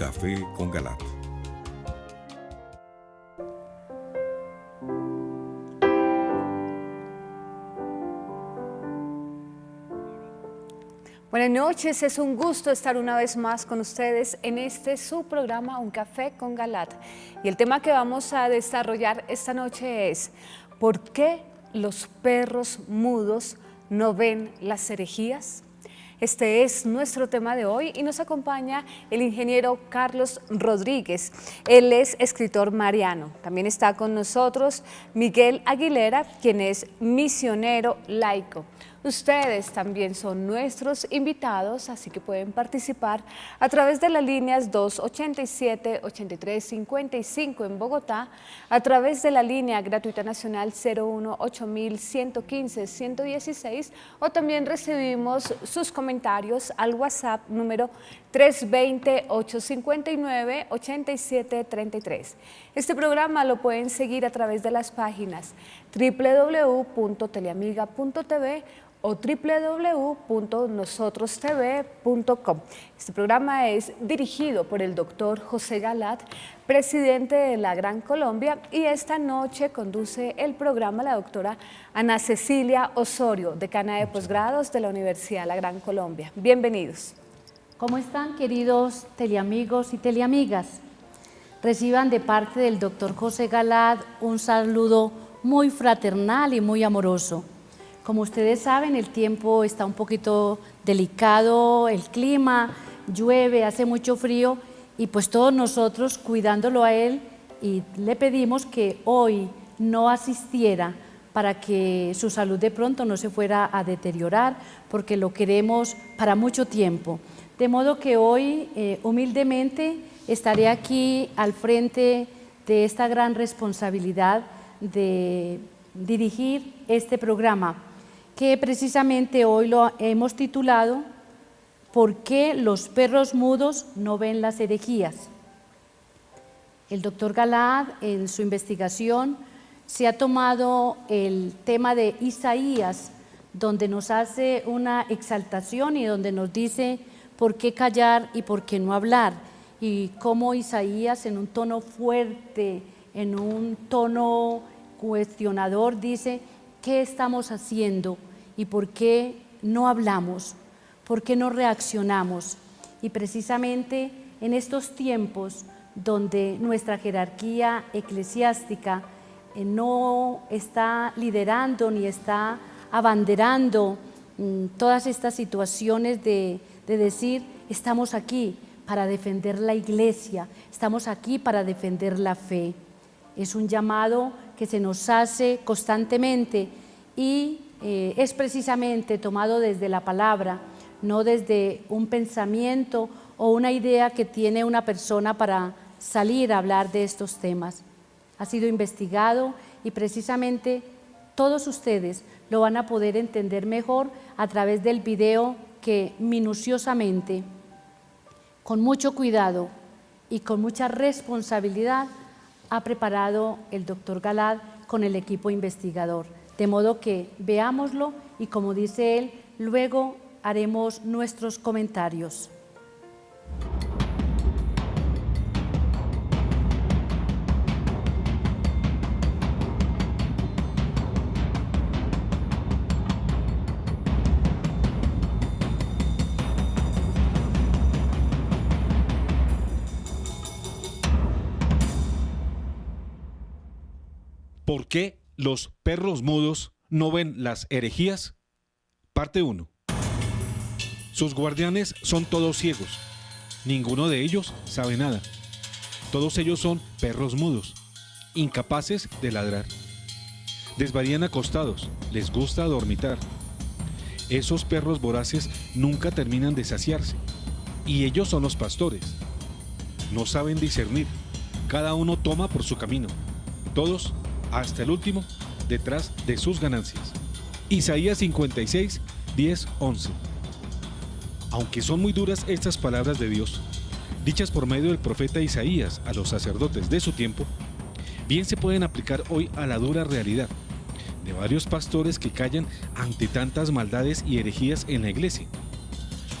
café con Galat. Buenas noches, es un gusto estar una vez más con ustedes en su programa Un Café con Galat. Y el tema que vamos a desarrollar esta noche es ¿por qué los perros mudos no ven las herejías? Este es nuestro tema de hoy y nos acompaña el ingeniero Carlos Rodríguez. Él es escritor mariano. También está con nosotros Miguel Aguilera, quien es misionero laico. Ustedes también son nuestros invitados, así que pueden participar a través de las líneas 287-8355 en Bogotá, a través de la línea gratuita nacional 01-8115-116 o también recibimos sus comentarios al WhatsApp número 320-859-8733. Este programa lo pueden seguir a través de las páginas www.teleamiga.tv o www.nosotrostv.com. Este programa es dirigido por el doctor José Galat, presidente de la Gran Colombia, y esta noche conduce el programa la doctora Ana Cecilia Osorio, decana de posgrados de la Universidad La Gran Colombia. Bienvenidos. ¿Cómo están, queridos teleamigos y teleamigas? Reciban de parte del doctor José Galat un saludo muy fraternal y muy amoroso. Como ustedes saben, el tiempo está un poquito delicado, el clima, llueve, hace mucho frío y pues todos nosotros cuidándolo a él, y le pedimos que hoy no asistiera para que su salud de pronto no se fuera a deteriorar, porque lo queremos para mucho tiempo. De modo que hoy humildemente estaré aquí al frente de esta gran responsabilidad de dirigir este programa, que precisamente hoy lo hemos titulado ¿por qué los perros mudos no ven las herejías? El doctor Galat en su investigación se ha tomado el tema de Isaías, donde nos hace una exaltación y donde nos dice por qué callar y por qué no hablar, y cómo Isaías en un tono fuerte, en un tono cuestionador dice: ¿qué estamos haciendo y por qué no hablamos? ¿Por qué no reaccionamos? Y precisamente en estos tiempos donde nuestra jerarquía eclesiástica no está liderando ni está abanderando todas estas situaciones de decir: estamos aquí para defender la iglesia, estamos aquí para defender la fe. Es un llamado que se nos hace constantemente y es precisamente tomado desde la palabra, no desde un pensamiento o una idea que tiene una persona para salir a hablar de estos temas. Ha sido investigado y precisamente todos ustedes lo van a poder entender mejor a través del video que minuciosamente, con mucho cuidado y con mucha responsabilidad ha preparado el doctor Galat con el equipo investigador. De modo que veámoslo y, como dice él, luego haremos nuestros comentarios. ¿Por qué los perros mudos no ven las herejías? Parte 1. Sus guardianes son todos ciegos. Ninguno de ellos sabe nada. Todos ellos son perros mudos, incapaces de ladrar. Desvarían acostados, les gusta dormitar. Esos perros voraces nunca terminan de saciarse, y ellos son los pastores. No saben discernir, cada uno toma por su camino, todos, hasta el último, detrás de sus ganancias. Isaías 56, 10, 11. Aunque son muy duras estas palabras de Dios, dichas por medio del profeta Isaías a los sacerdotes de su tiempo, bien se pueden aplicar hoy a la dura realidad de varios pastores que callan ante tantas maldades y herejías en la iglesia.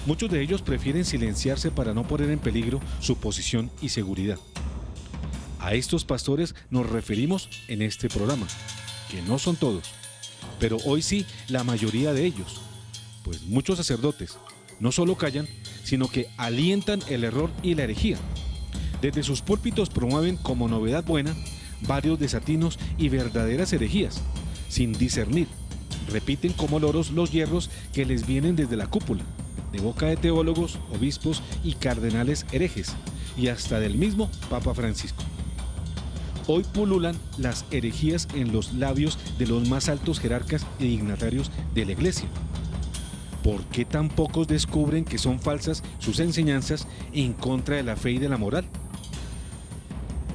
Muchos de ellos prefieren silenciarse para no poner en peligro su posición y seguridad. A estos pastores nos referimos en este programa, que no son todos, pero hoy sí la mayoría de ellos, pues muchos sacerdotes no solo callan, sino que alientan el error y la herejía. Desde sus púlpitos promueven como novedad buena varios desatinos y verdaderas herejías, sin discernir. Repiten como loros los hierros que les vienen desde la cúpula, de boca de teólogos, obispos y cardenales herejes, y hasta del mismo Papa Francisco. Hoy pululan las herejías en los labios de los más altos jerarcas y dignatarios de la Iglesia. ¿Por qué tan pocos descubren que son falsas sus enseñanzas en contra de la fe y de la moral?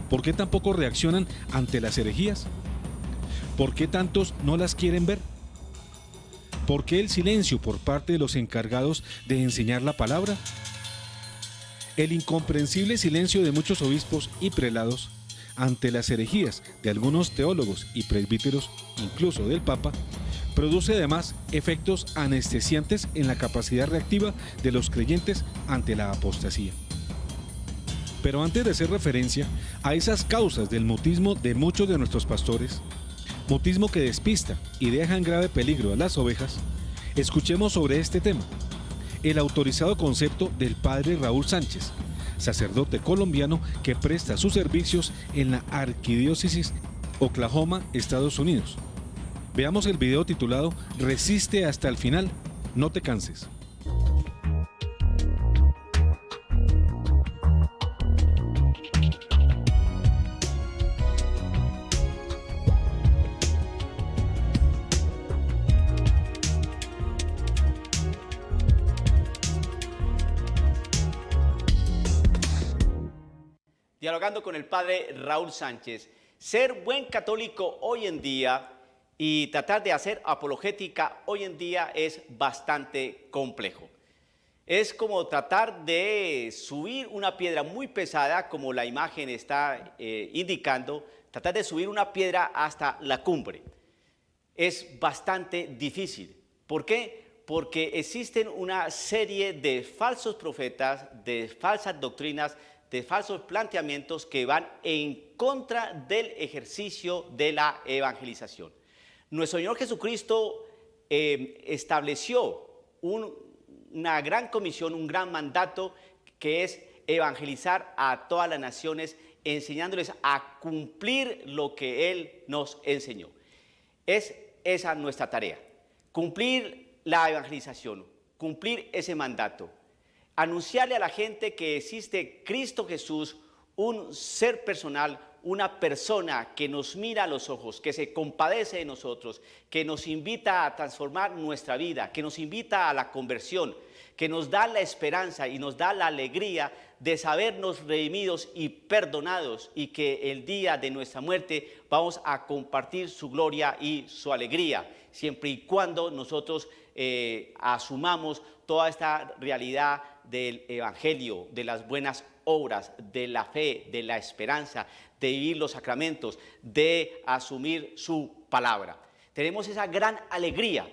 ¿Por qué tan pocos reaccionan ante las herejías? ¿Por qué tantos no las quieren ver? ¿Por qué el silencio por parte de los encargados de enseñar la palabra? El incomprensible silencio de muchos obispos y prelados ante las herejías de algunos teólogos y presbíteros, incluso del Papa, produce además efectos anestesiantes en la capacidad reactiva de los creyentes ante la apostasía. Pero antes de hacer referencia a esas causas del mutismo de muchos de nuestros pastores, mutismo que despista y deja en grave peligro a las ovejas, escuchemos sobre este tema el autorizado concepto del padre Raúl Sánchez, sacerdote colombiano que presta sus servicios en la Arquidiócesis Oklahoma, Estados Unidos. Veamos el video titulado "Resiste hasta el final, no te canses". Dialogando con el padre Raúl Sánchez. Ser buen católico hoy en día y tratar de hacer apologética hoy en día es bastante complejo. Es como tratar de subir una piedra muy pesada, como la imagen está indicando, tratar de subir una piedra hasta la cumbre. Es bastante difícil. ¿Por qué? Porque existen una serie de falsos profetas, de falsas doctrinas, de falsos planteamientos que van en contra del ejercicio de la evangelización. Nuestro Señor Jesucristo estableció una gran comisión, un gran mandato, que es evangelizar a todas las naciones, enseñándoles a cumplir lo que Él nos enseñó. Es esa nuestra tarea, cumplir la evangelización, cumplir ese mandato. Anunciarle a la gente que existe Cristo Jesús, un ser personal, una persona que nos mira a los ojos, que se compadece de nosotros, que nos invita a transformar nuestra vida, que nos invita a la conversión, que nos da la esperanza y nos da la alegría de sabernos redimidos y perdonados, y que el día de nuestra muerte vamos a compartir su gloria y su alegría, siempre y cuando nosotros asumamos toda esta realidad del evangelio, de las buenas obras, de la fe, de la esperanza, de vivir los sacramentos, de asumir su palabra. Tenemos esa gran alegría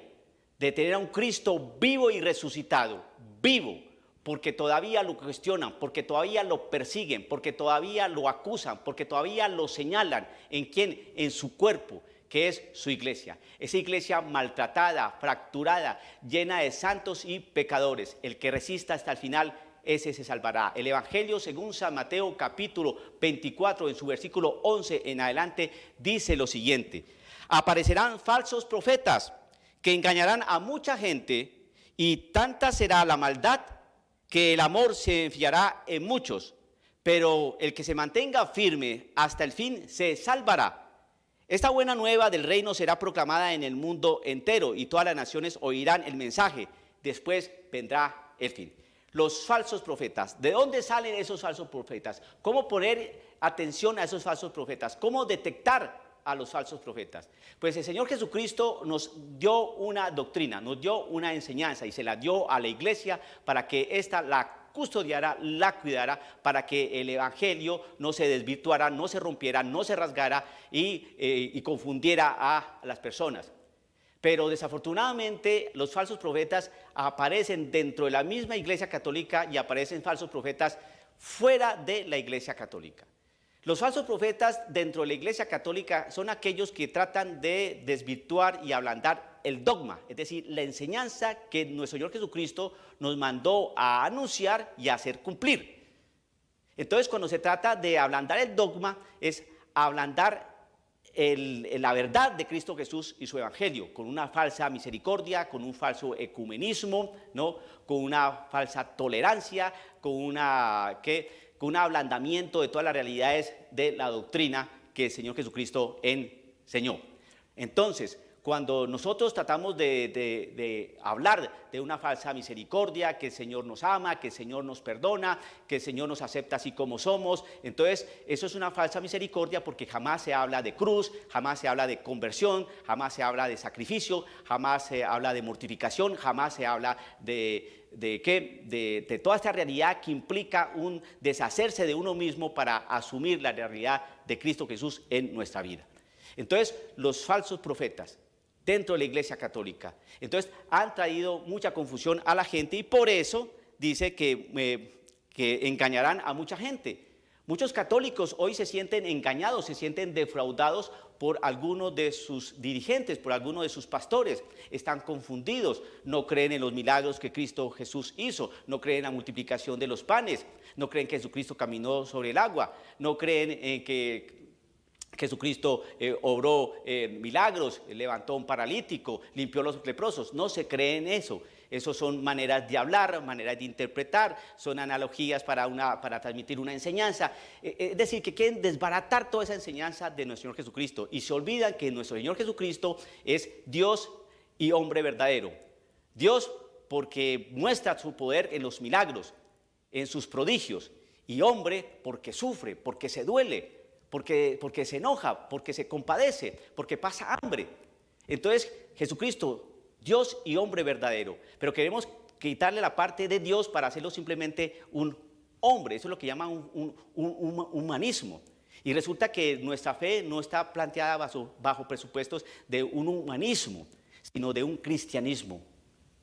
de tener a un Cristo vivo y resucitado, vivo, porque todavía lo cuestionan, porque todavía lo persiguen, porque todavía lo acusan, porque todavía lo señalan. ¿En quién? En su cuerpo, que es su iglesia. Esa iglesia maltratada, fracturada, llena de santos y pecadores. El que resista hasta el final, ese se salvará. El Evangelio, según San Mateo capítulo 24, en su versículo 11 en adelante, dice lo siguiente: aparecerán falsos profetas que engañarán a mucha gente, y tanta será la maldad que el amor se enfriará en muchos, pero el que se mantenga firme hasta el fin se salvará. Esta buena nueva del reino será proclamada en el mundo entero, y todas las naciones oirán el mensaje. Después vendrá el fin. Los falsos profetas. ¿De dónde salen esos falsos profetas? ¿Cómo poner atención a esos falsos profetas? ¿Cómo detectar a los falsos profetas? Pues el Señor Jesucristo nos dio una doctrina, nos dio una enseñanza, y se la dio a la iglesia para que ésta la custodiara, la cuidara, para que el evangelio no se desvirtuara, no se rompiera, no se rasgara y confundiera a las personas. Pero desafortunadamente los falsos profetas aparecen dentro de la misma Iglesia Católica y aparecen falsos profetas fuera de la Iglesia Católica. Los falsos profetas dentro de la Iglesia Católica son aquellos que tratan de desvirtuar y ablandar el dogma, es decir, la enseñanza que nuestro Señor Jesucristo nos mandó a anunciar y a hacer cumplir. Entonces, cuando se trata de ablandar el dogma, es ablandar la verdad de Cristo Jesús y su evangelio, con una falsa misericordia, con un falso ecumenismo, ¿no? Con una falsa tolerancia, con un ablandamiento de todas las realidades de la doctrina que el Señor Jesucristo enseñó. Entonces, cuando nosotros tratamos de hablar de una falsa misericordia, que el Señor nos ama, que el Señor nos perdona, que el Señor nos acepta así como somos, entonces eso es una falsa misericordia porque jamás se habla de cruz, jamás se habla de conversión, jamás se habla de sacrificio, jamás se habla de mortificación, jamás se habla de toda esta realidad que implica un deshacerse de uno mismo para asumir la realidad de Cristo Jesús en nuestra vida. Entonces, los falsos profetas dentro de la Iglesia Católica, entonces han traído mucha confusión a la gente y por eso dice que engañarán a mucha gente. Muchos católicos hoy se sienten engañados, se sienten defraudados por algunos de sus dirigentes, por algunos de sus pastores. Están confundidos, no creen en los milagros que Cristo Jesús hizo, no creen en la multiplicación de los panes, no creen que Jesucristo caminó sobre el agua, no creen en que Jesucristo obró milagros, levantó a un paralítico, limpió a los leprosos. No se cree en eso. Esos son maneras de hablar, maneras de interpretar, son analogías para transmitir una enseñanza. Es decir, que quieren desbaratar toda esa enseñanza de nuestro Señor Jesucristo y se olvidan que nuestro Señor Jesucristo es Dios y hombre verdadero. Dios porque muestra su poder en los milagros, en sus prodigios, y hombre porque sufre, porque se duele, porque se enoja, porque se compadece, porque pasa hambre. Entonces, Jesucristo, Dios y hombre verdadero, pero queremos quitarle la parte de Dios para hacerlo simplemente un hombre. Eso es lo que llaman un humanismo. Y resulta que nuestra fe no está planteada bajo presupuestos de un humanismo, sino de un cristianismo.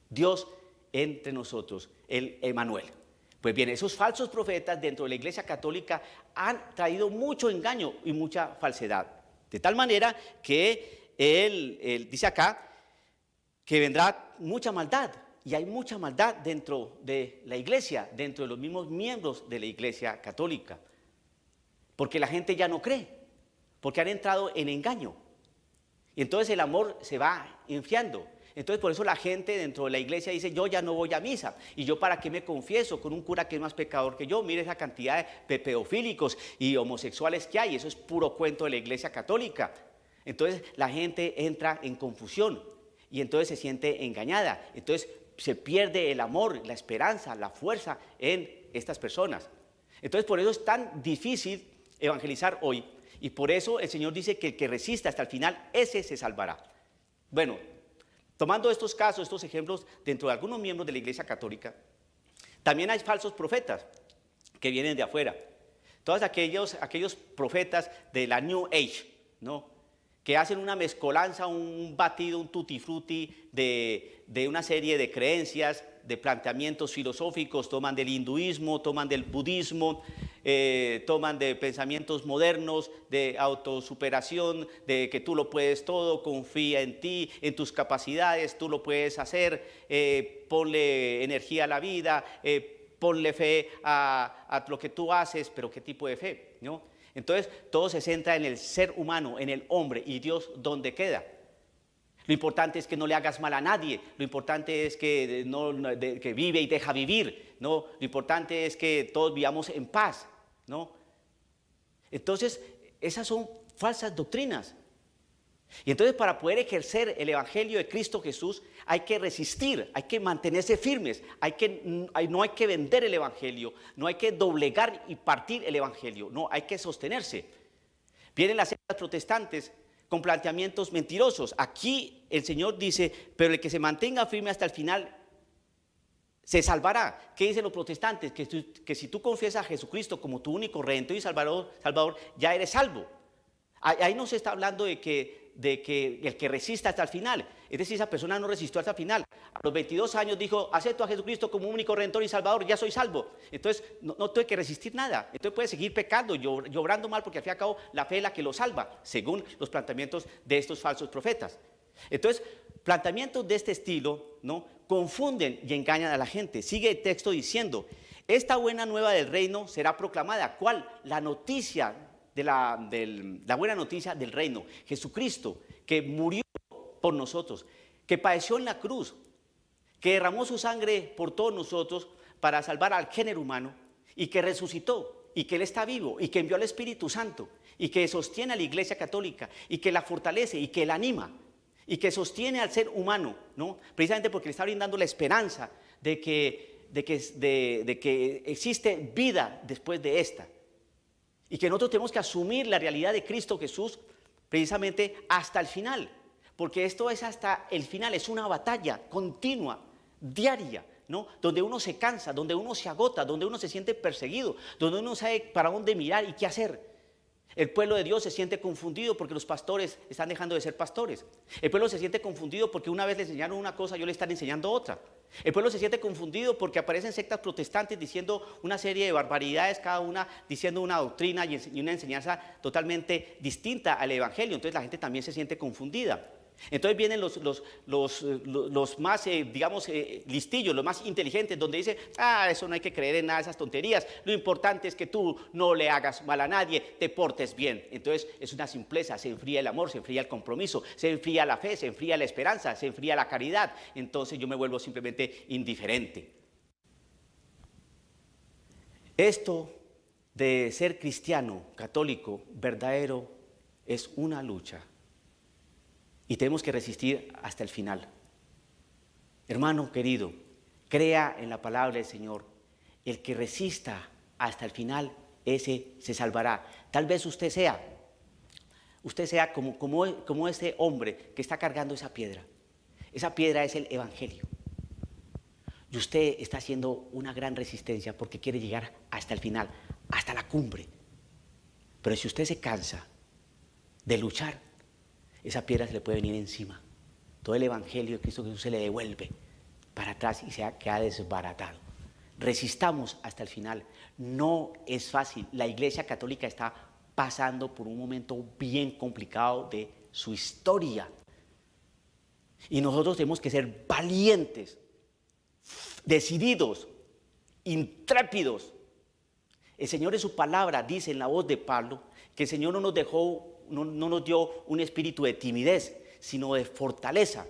Dios entre nosotros, el Emmanuel. Pues bien, esos falsos profetas dentro de la Iglesia Católica han traído mucho engaño y mucha falsedad. De tal manera que él dice acá que vendrá mucha maldad. Y hay mucha maldad dentro de la Iglesia, dentro de los mismos miembros de la Iglesia Católica. Porque la gente ya no cree, porque han entrado en engaño. Y entonces el amor se va enfriando. Entonces por eso la gente dentro de la iglesia dice, yo ya no voy a misa, y yo para qué me confieso con un cura que es más pecador que yo. Mire esa cantidad de pedofílicos y homosexuales que hay, eso es puro cuento de la Iglesia Católica. Entonces la gente entra en confusión y entonces se siente engañada, entonces se pierde el amor, la esperanza, la fuerza en estas personas. Entonces por eso es tan difícil evangelizar hoy, y por eso el Señor dice que el que resista hasta el final, ese se salvará. Bueno, tomando estos casos, estos ejemplos dentro de algunos miembros de la Iglesia Católica, también hay falsos profetas que vienen de afuera. Todos aquellos profetas de la New Age, ¿no?, que hacen una mezcolanza, un batido, un tutti frutti de una serie de creencias, de planteamientos filosóficos, toman del hinduismo, toman del budismo, toman de pensamientos modernos, de autosuperación, de que tú lo puedes todo, confía en ti, en tus capacidades, tú lo puedes hacer, ponle energía a la vida, ponle fe a lo que tú haces, pero ¿qué tipo de fe?, ¿no? Entonces todo se centra en el ser humano, en el hombre, y Dios, ¿dónde queda? Lo importante es que no le hagas mal a nadie, lo importante es que, que vive y deja vivir, ¿no? Lo importante es que todos vivamos en paz, ¿no? Entonces, esas son falsas doctrinas. Y entonces para poder ejercer el Evangelio de Cristo Jesús hay que resistir, hay que mantenerse firmes, no hay que vender el Evangelio, no hay que doblegar y partir el Evangelio, no, hay que sostenerse. Vienen las sectas protestantes con planteamientos mentirosos. Aquí el Señor dice, pero el que se mantenga firme hasta el final se salvará. ¿Qué dicen los protestantes? Que si tú confiesas a Jesucristo como tu único Redentor y Salvador, ya eres salvo. Ahí no se está hablando de que de que el que resista hasta el final, es decir, esa persona no resistió hasta el final. A los 22 años dijo, acepto a Jesucristo como único Redentor y Salvador, ya soy salvo. Entonces no tuve que resistir nada. Entonces puede seguir pecando, llorando mal, porque al fin y al cabo la fe es la que lo salva, según los planteamientos de estos falsos profetas. Entonces, planteamientos de este estilo, ¿no?, confunden y engañan a la gente. Sigue el texto diciendo, esta buena nueva del reino será proclamada. ¿Cuál? La noticia la buena noticia del reino. Jesucristo, que murió por nosotros, que padeció en la cruz, que derramó su sangre por todos nosotros para salvar al género humano, y que resucitó, y que Él está vivo, y que envió al Espíritu Santo, y que sostiene a la Iglesia Católica, y que la fortalece, y que la anima, y que sostiene al ser humano, ¿no?, precisamente porque le está brindando la esperanza de que existe vida después de esta, y que nosotros tenemos que asumir la realidad de Cristo Jesús precisamente hasta el final, porque esto es hasta el final, es una batalla continua, diaria, ¿no?, donde uno se cansa, donde uno se agota, donde uno se siente perseguido, donde uno sabe para dónde mirar y qué hacer. El pueblo de Dios se siente confundido porque los pastores están dejando de ser pastores. El pueblo se siente confundido porque una vez le enseñaron una cosa y hoy le están enseñando otra. El pueblo se siente confundido porque aparecen sectas protestantes diciendo una serie de barbaridades, cada una diciendo una doctrina y una enseñanza totalmente distinta al evangelio. Entonces la gente también se siente confundida. Entonces vienen los más, listillos, los más inteligentes, donde dicen, eso no hay que creer en nada de esas tonterías, lo importante es que tú no le hagas mal a nadie, te portes bien. Entonces es una simpleza, se enfría el amor, se enfría el compromiso, se enfría la fe, se enfría la esperanza, se enfría la caridad. Entonces yo me vuelvo simplemente indiferente. Esto de ser cristiano, católico, verdadero, es una lucha. Y tenemos que resistir hasta el final. Hermano querido, crea en la palabra del Señor. El que resista hasta el final, ese se salvará. Tal vez usted sea como ese hombre que está cargando esa piedra. Esa piedra es el evangelio. Y usted está haciendo una gran resistencia porque quiere llegar hasta el final, hasta la cumbre. Pero si usted se cansa de luchar, esa piedra se le puede venir encima. Todo el evangelio de Cristo Jesús se le devuelve para atrás y se queda desbaratado. Resistamos hasta el final. No es fácil. La Iglesia Católica está pasando por un momento bien complicado de su historia. Y nosotros tenemos que ser valientes, decididos, intrépidos. El Señor en su palabra dice en la voz de Pablo que el Señor no nos dio un espíritu de timidez, sino de fortaleza,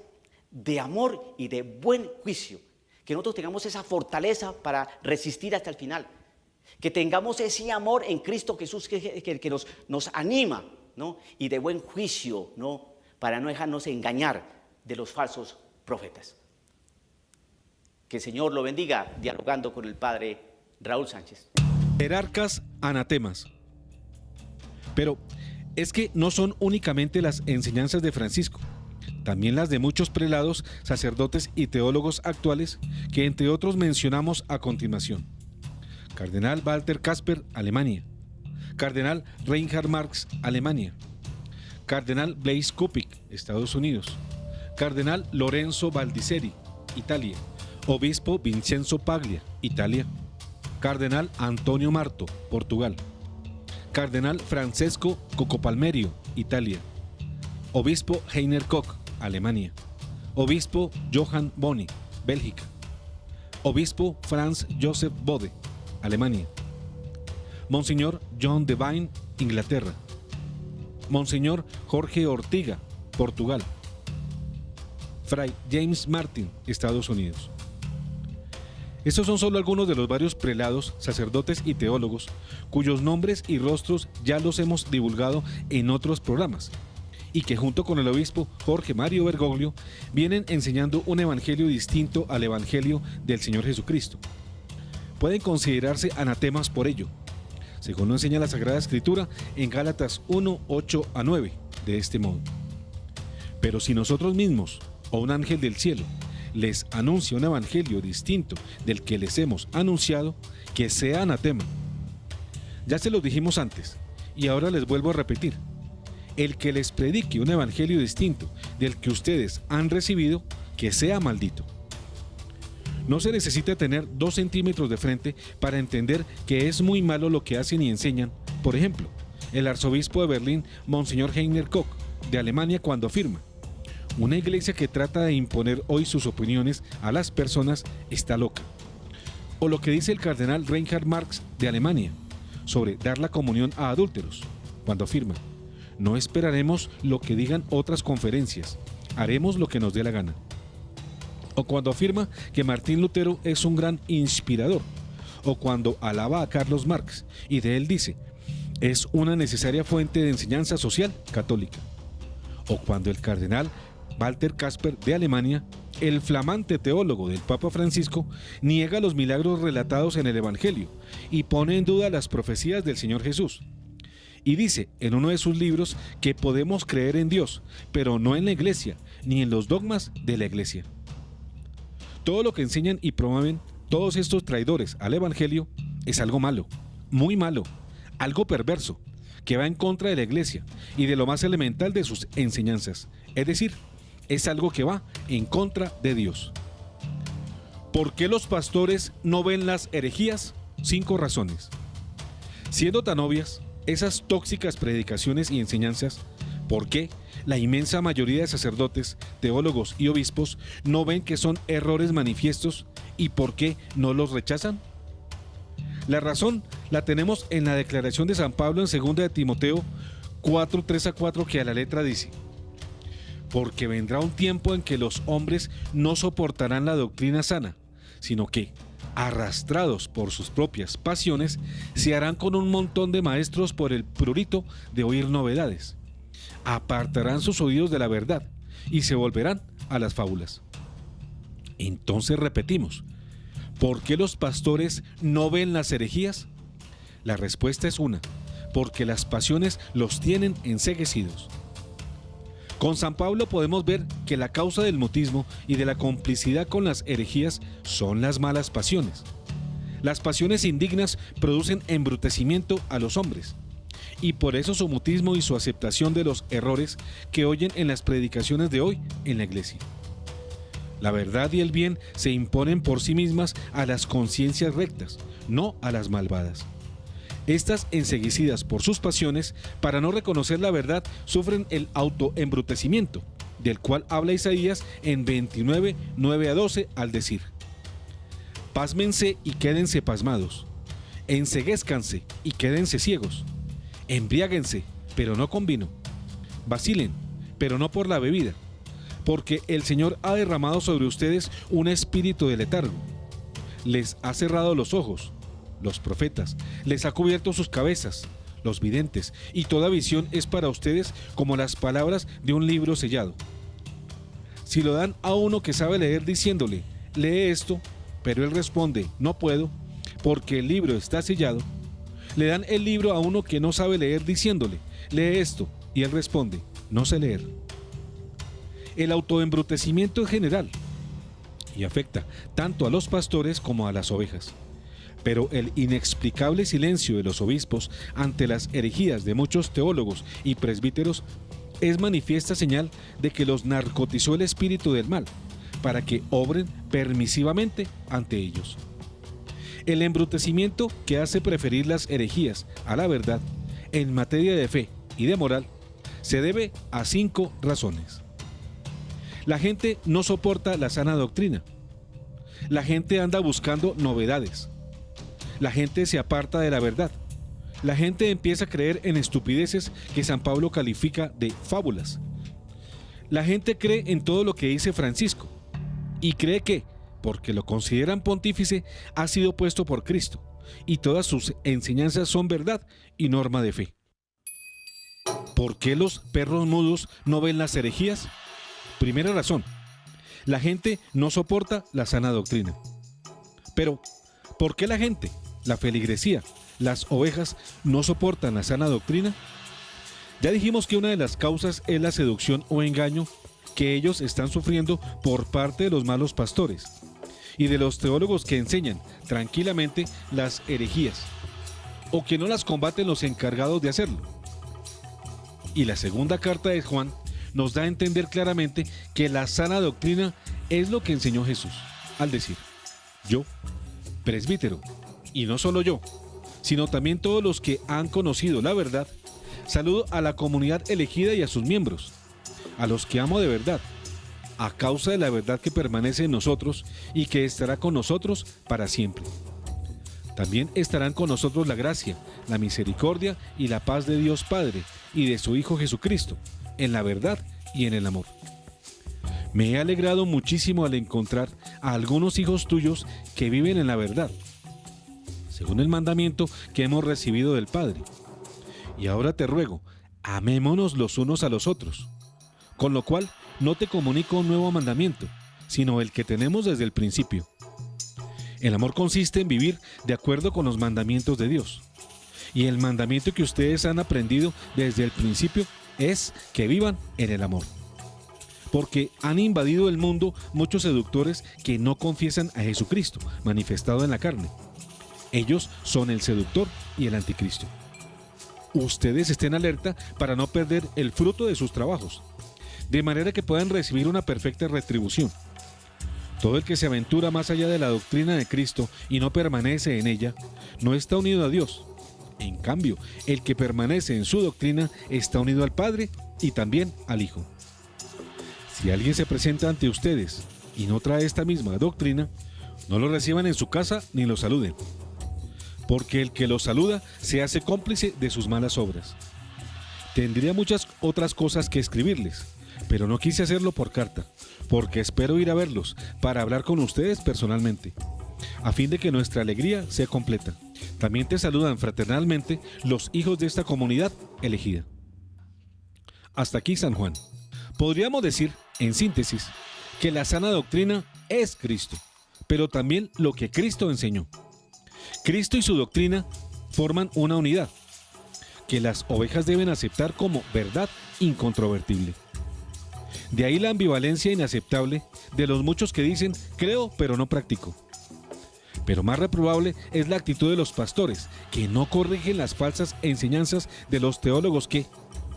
de amor y de buen juicio. Que nosotros tengamos esa fortaleza para resistir hasta el final. Que tengamos ese amor en Cristo Jesús que nos anima, ¿no?, y de buen juicio, ¿no?, para no dejarnos engañar de los falsos profetas. Que el Señor lo bendiga, dialogando con el Padre Raúl Sánchez. Jerarcas anatemas. Pero es que no son únicamente las enseñanzas de Francisco, también las de muchos prelados, sacerdotes y teólogos actuales que entre otros mencionamos a continuación. Cardenal Walter Kasper, Alemania. Cardenal Reinhard Marx, Alemania. Cardenal Blaise Kupik, Estados Unidos. Cardenal Lorenzo Baldisseri, Italia. Obispo Vincenzo Paglia, Italia. Cardenal Antonio Marto, Portugal. Cardenal Francesco Cocopalmerio, Italia. Obispo Heiner Koch, Alemania. Obispo Johann Boni, Bélgica. Obispo Franz Joseph Bode, Alemania. Monseñor John Devine, Inglaterra. Monseñor Jorge Ortiga, Portugal. Fray James Martin, Estados Unidos. Estos son solo algunos de los varios prelados, sacerdotes y teólogos cuyos nombres y rostros ya los hemos divulgado en otros programas y que junto con el obispo Jorge Mario Bergoglio vienen enseñando un evangelio distinto al evangelio del Señor Jesucristo. Pueden considerarse anatemas por ello, según lo enseña la Sagrada Escritura en Gálatas 1, 8 a 9, de este modo. Pero si nosotros mismos o un ángel del cielo les anuncia un evangelio distinto del que les hemos anunciado, que sea anatema. Ya se los dijimos antes y ahora les vuelvo a repetir. el que les predique un evangelio distinto del que ustedes han recibido, que sea maldito. No se necesita tener 2 centímetros de frente para entender que es muy malo lo que hacen y enseñan. Por ejemplo, el arzobispo de Berlín, Monseñor Heiner Koch, de Alemania, cuando afirma: una iglesia que trata de imponer hoy sus opiniones a las personas está loca. O lo que dice el cardenal Reinhard Marx, de Alemania, sobre dar la comunión a adúlteros, cuando afirma: no esperaremos lo que digan otras conferencias, haremos lo que nos dé la gana. O cuando afirma que Martín Lutero es un gran inspirador, o cuando alaba a Carlos Marx y de él dice: es una necesaria fuente de enseñanza social católica. O cuando el cardenal Walter Kasper, de Alemania, el flamante teólogo del Papa Francisco, niega los milagros relatados en el Evangelio y pone en duda las profecías del Señor Jesús. Y dice en uno de sus libros que podemos creer en Dios, pero no en la iglesia, ni en los dogmas de la iglesia. Todo lo que enseñan y promueven todos estos traidores al Evangelio es algo malo, muy malo, algo perverso, que va en contra de la iglesia y de lo más elemental de sus enseñanzas, es decir, es algo que va en contra de Dios. ¿Por qué los pastores no ven las herejías? 5 razones. Siendo tan obvias esas tóxicas predicaciones y enseñanzas, ¿por qué la inmensa mayoría de sacerdotes, teólogos y obispos no ven que son errores manifiestos y por qué no los rechazan? La razón la tenemos en la declaración de San Pablo en 2 de Timoteo 4, 3-4, que a la letra dice: porque vendrá un tiempo en que los hombres no soportarán la doctrina sana, sino que, arrastrados por sus propias pasiones, se harán con un montón de maestros por el prurito de oír novedades. Apartarán sus oídos de la verdad y se volverán a las fábulas. Entonces repetimos: ¿por qué los pastores no ven las herejías? La respuesta es una: porque las pasiones los tienen enceguecidos. Con San Pablo podemos ver que la causa del mutismo y de la complicidad con las herejías son las malas pasiones. Las pasiones indignas producen embrutecimiento a los hombres, y por eso su mutismo y su aceptación de los errores que oyen en las predicaciones de hoy en la iglesia. La verdad y el bien se imponen por sí mismas a las conciencias rectas, no a las malvadas. Estas, enceguecidas por sus pasiones, para no reconocer la verdad, sufren el autoembrutecimiento, del cual habla Isaías en 29, 9-12, al decir: pásmense y quédense pasmados, enceguézcanse y quédense ciegos, embriáguense, pero no con vino, vacilen, pero no por la bebida, porque el Señor ha derramado sobre ustedes un espíritu de letargo, les ha cerrado los ojos. Los profetas, les ha cubierto sus cabezas, los videntes, y toda visión es para ustedes como las palabras de un libro sellado. Si lo dan a uno que sabe leer diciéndole: lee esto, pero él responde: no puedo, porque el libro está sellado, le dan el libro a uno que no sabe leer diciéndole: lee esto, y él responde: no sé leer. El autoembrutecimiento es general y afecta tanto a los pastores como a las ovejas. Pero el inexplicable silencio de los obispos ante las herejías de muchos teólogos y presbíteros es manifiesta señal de que los narcotizó el espíritu del mal, para que obren permisivamente ante ellos. El embrutecimiento que hace preferir las herejías a la verdad en materia de fe y de moral se debe a 5 razones. La gente no soporta la sana doctrina. La gente anda buscando novedades. La gente se aparta de la verdad. La gente empieza a creer en estupideces que San Pablo califica de fábulas. La gente cree en todo lo que dice Francisco y cree que, porque lo consideran pontífice, ha sido puesto por Cristo y todas sus enseñanzas son verdad y norma de fe. ¿Por qué los perros mudos no ven las herejías? Primera razón: la gente no soporta la sana doctrina. Pero, ¿por qué la gente, la feligresía, las ovejas no soportan la sana doctrina? Ya dijimos que una de las causas es la seducción o engaño que ellos están sufriendo por parte de los malos pastores y de los teólogos que enseñan tranquilamente las herejías o que no las combaten los encargados de hacerlo. Y la segunda carta de Juan nos da a entender claramente que la sana doctrina es lo que enseñó Jesús, al decir: yo, presbítero, y no solo yo, sino también todos los que han conocido la verdad, saludo a la comunidad elegida y a sus miembros, a los que amo de verdad, a causa de la verdad que permanece en nosotros y que estará con nosotros para siempre. También estarán con nosotros la gracia, la misericordia y la paz de Dios Padre y de su Hijo Jesucristo, en la verdad y en el amor. Me he alegrado muchísimo al encontrar a algunos hijos tuyos que viven en la verdad, según el mandamiento que hemos recibido del Padre. Y ahora te ruego, amémonos los unos a los otros, con lo cual no te comunico un nuevo mandamiento, sino el que tenemos desde el principio. El amor consiste en vivir de acuerdo con los mandamientos de Dios. Y el mandamiento que ustedes han aprendido desde el principio es que vivan en el amor. Porque han invadido el mundo muchos seductores que no confiesan a Jesucristo, manifestado en la carne. Ellos son el seductor y el anticristo. Ustedes estén alerta para no perder el fruto de sus trabajos, de manera que puedan recibir una perfecta retribución. Todo el que se aventura más allá de la doctrina de Cristo y no permanece en ella, no está unido a Dios. En cambio, el que permanece en su doctrina está unido al Padre y también al Hijo. Si alguien se presenta ante ustedes y no trae esta misma doctrina, no lo reciban en su casa ni lo saluden, porque el que lo saluda se hace cómplice de sus malas obras. Tendría muchas otras cosas que escribirles, pero no quise hacerlo por carta, porque espero ir a verlos para hablar con ustedes personalmente, a fin de que nuestra alegría sea completa. También te saludan fraternalmente los hijos de esta comunidad elegida. Hasta aquí San Juan. Podríamos decir, en síntesis, que la sana doctrina es Cristo, pero también lo que Cristo enseñó. Cristo y su doctrina forman una unidad, que las ovejas deben aceptar como verdad incontrovertible. De ahí la ambivalencia inaceptable de los muchos que dicen, creo pero no practico. Pero más reprobable es la actitud de los pastores, que no corrigen las falsas enseñanzas de los teólogos que,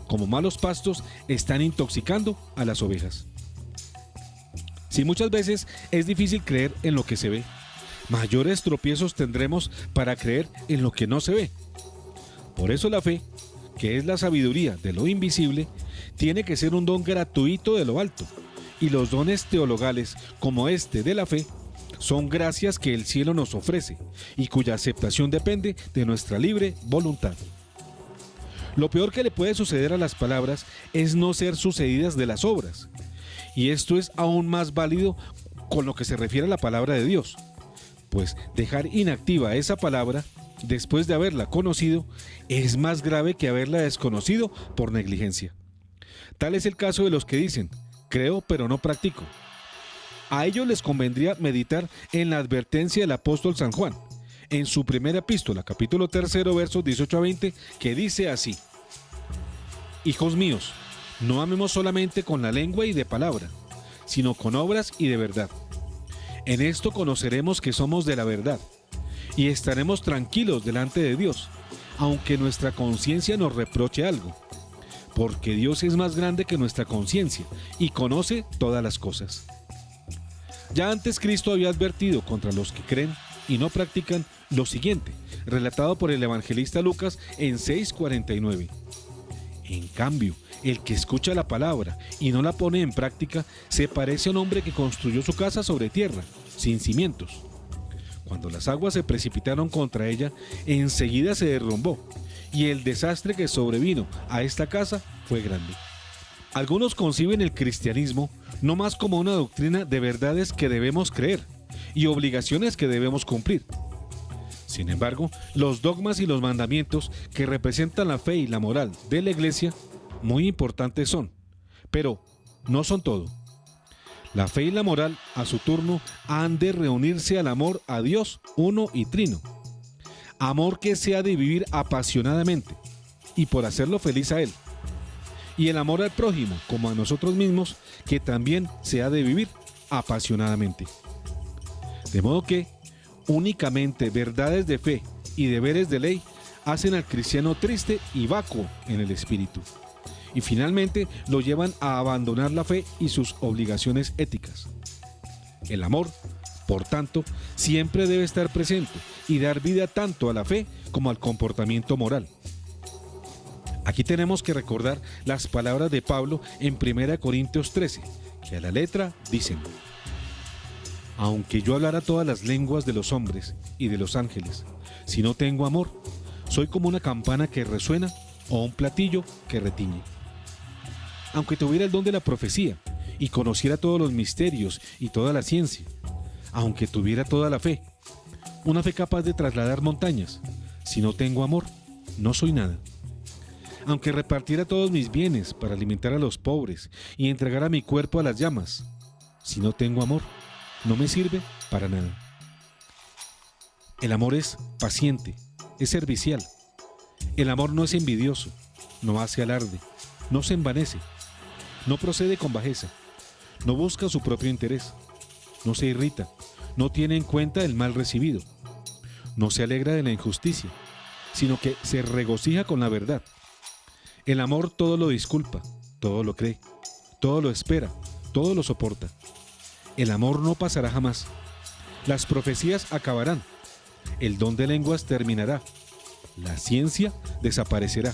como malos pastos, están intoxicando a las ovejas. Si muchas veces es difícil creer en lo que se ve, mayores tropiezos tendremos para creer en lo que no se ve. Por eso la fe, que es la sabiduría de lo invisible, tiene que ser un don gratuito de lo alto, y los dones teologales, como este de la fe, son gracias que el cielo nos ofrece y cuya aceptación depende de nuestra libre voluntad. Lo peor que le puede suceder a las palabras es no ser sucedidas de las obras, y esto es aún más válido con lo que se refiere a la palabra de Dios, pues dejar inactiva esa palabra después de haberla conocido es más grave que haberla desconocido por negligencia. Tal es el caso de los que dicen, creo pero no practico. A ellos les convendría meditar en la advertencia del apóstol San Juan, en su primera epístola, capítulo 3, versos 18 a 20, que dice así: Hijos míos, no amemos solamente con la lengua y de palabra, sino con obras y de verdad. En esto conoceremos que somos de la verdad, y estaremos tranquilos delante de Dios, aunque nuestra conciencia nos reproche algo, porque Dios es más grande que nuestra conciencia y conoce todas las cosas. Ya antes Cristo había advertido contra los que creen y no practican lo siguiente, relatado por el evangelista Lucas en 6:49. En cambio, el que escucha la palabra y no la pone en práctica se parece a un hombre que construyó su casa sobre tierra, sin cimientos. Cuando las aguas se precipitaron contra ella, enseguida se derrumbó, y el desastre que sobrevino a esta casa fue grande. Algunos conciben el cristianismo no más como una doctrina de verdades que debemos creer y obligaciones que debemos cumplir. Sin embargo, los dogmas y los mandamientos que representan la fe y la moral de la Iglesia, muy importantes son, pero no son todo. La fe y la moral, a su turno, han de reunirse al amor a Dios uno y trino. Amor que se ha de vivir apasionadamente y por hacerlo feliz a Él. Y el amor al prójimo, como a nosotros mismos, que también se ha de vivir apasionadamente. De modo que únicamente verdades de fe y deberes de ley hacen al cristiano triste y vacuo en el espíritu. y finalmente lo llevan a abandonar la fe y sus obligaciones éticas. El amor, por tanto, siempre debe estar presente y dar vida tanto a la fe como al comportamiento moral. Aquí tenemos que recordar las palabras de Pablo en 1 Corintios 13, que a la letra dicen: aunque yo hablara todas las lenguas de los hombres y de los ángeles, si no tengo amor, soy como una campana que resuena o un platillo que retiñe. Aunque tuviera el don de la profecía y conociera todos los misterios y toda la ciencia, aunque tuviera toda la fe, una fe capaz de trasladar montañas, si no tengo amor, no soy nada. Aunque repartiera todos mis bienes para alimentar a los pobres y entregara mi cuerpo a las llamas, si no tengo amor, no me sirve para nada. El amor es paciente, es servicial. El amor no es envidioso, no hace alarde, no se envanece, no procede con bajeza, no busca su propio interés, no se irrita, no tiene en cuenta el mal recibido, no se alegra de la injusticia, sino que se regocija con la verdad. El amor todo lo disculpa, todo lo cree, todo lo espera, todo lo soporta. El amor no pasará jamás. Las profecías acabarán, el don de lenguas terminará, la ciencia desaparecerá,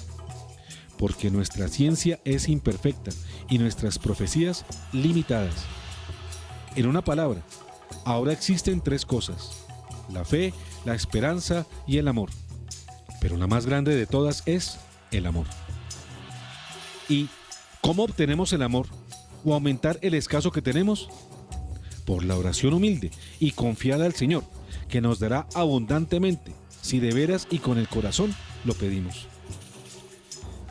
porque nuestra ciencia es imperfecta y nuestras profecías limitadas. En una palabra, ahora existen tres cosas: la fe, la esperanza y el amor. Pero la más grande de todas es el amor. ¿Y cómo obtenemos el amor o aumentar el escaso que tenemos? Por la oración humilde y confiada al Señor, que nos dará abundantemente, si de veras y con el corazón lo pedimos.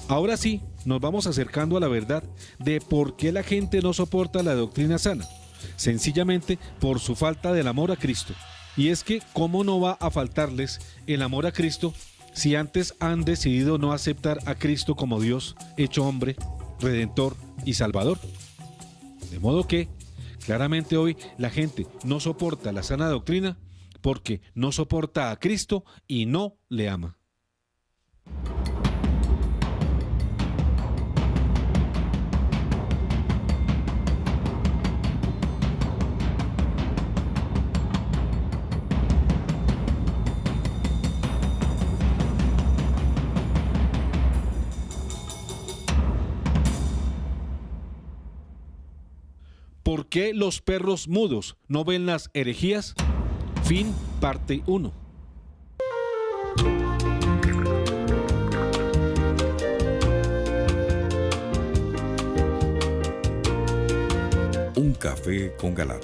Ahora sí, nos vamos acercando a la verdad de por qué la gente no soporta la doctrina sana, sencillamente por su falta del amor a Cristo. Y es que, ¿cómo no va a faltarles el amor a Cristo si antes han decidido no aceptar a Cristo como Dios, hecho hombre, Redentor y Salvador? De modo que, claramente hoy la gente no soporta la sana doctrina porque no soporta a Cristo y no le ama. ¿Por qué los perros mudos no ven las herejías? Fin, parte 1. Un café con Galat.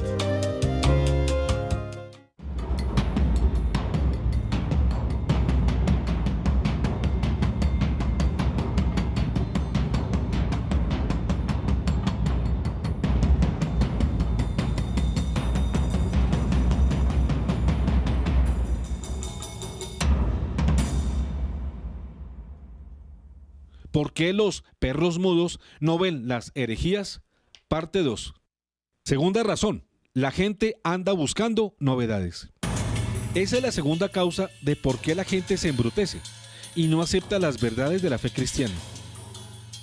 ¿Por qué los perros mudos no ven las herejías? Parte 2. Segunda razón, la gente anda buscando novedades. Esa es la segunda causa de por qué la gente se embrutece y no acepta las verdades de la fe cristiana.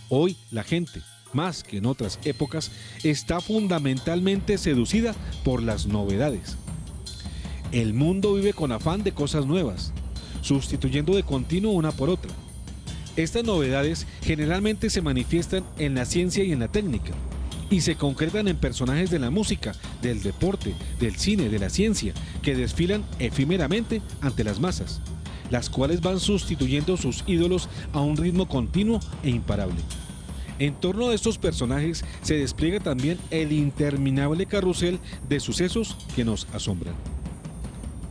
Hoy la gente, más que en otras épocas, está fundamentalmente seducida por las novedades. El mundo vive con afán de cosas nuevas, sustituyendo de continuo una por otra. Estas novedades generalmente se manifiestan en la ciencia y en la técnica, y se concretan en personajes de la música, del deporte, del cine, de la ciencia, que desfilan efímeramente ante las masas, las cuales van sustituyendo sus ídolos a un ritmo continuo e imparable. En torno a estos personajes se despliega también el interminable carrusel de sucesos que nos asombran.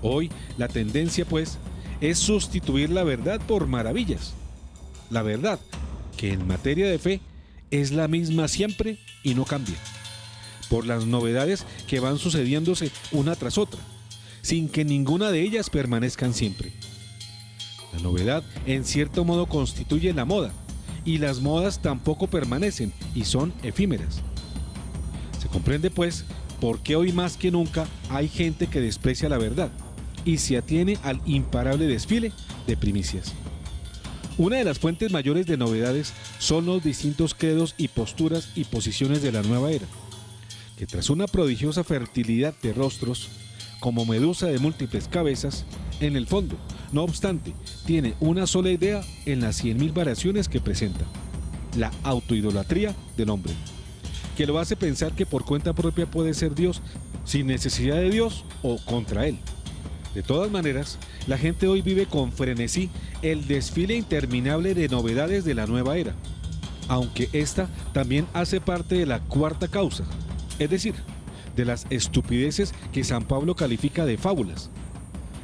Hoy la tendencia, pues, es sustituir la verdad por maravillas. La verdad, que en materia de fe es la misma siempre y no cambia, por las novedades que van sucediéndose una tras otra, sin que ninguna de ellas permanezcan siempre. La novedad en cierto modo constituye la moda, y las modas tampoco permanecen y son efímeras. Se comprende pues por qué hoy más que nunca hay gente que desprecia la verdad y se atiene al imparable desfile de primicias. Una de las fuentes mayores de novedades son los distintos credos y posturas y posiciones de la nueva era, que tras una prodigiosa fertilidad de rostros, como medusa de múltiples cabezas, en el fondo, no obstante, tiene una sola idea en las 100.000 variaciones que presenta: la autoidolatría del hombre, que lo hace pensar que por cuenta propia puede ser Dios sin necesidad de Dios o contra Él. De todas maneras, la gente hoy vive con frenesí el desfile interminable de novedades de la nueva era, aunque esta también hace parte de la cuarta causa, es decir, de las estupideces que San Pablo califica de fábulas,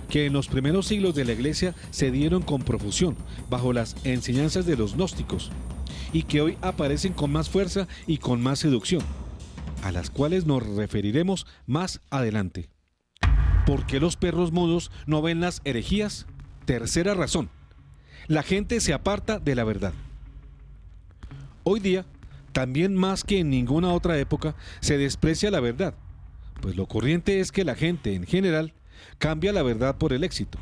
que en los primeros siglos de la Iglesia se dieron con profusión bajo las enseñanzas de los gnósticos, y que hoy aparecen con más fuerza y con más seducción, a las cuales nos referiremos más adelante. ¿Por qué los perros mudos no ven las herejías? Tercera razón: la gente se aparta de la verdad. Hoy día, también más que en ninguna otra época, se desprecia la verdad, pues lo corriente es que la gente en general cambia la verdad por el éxito.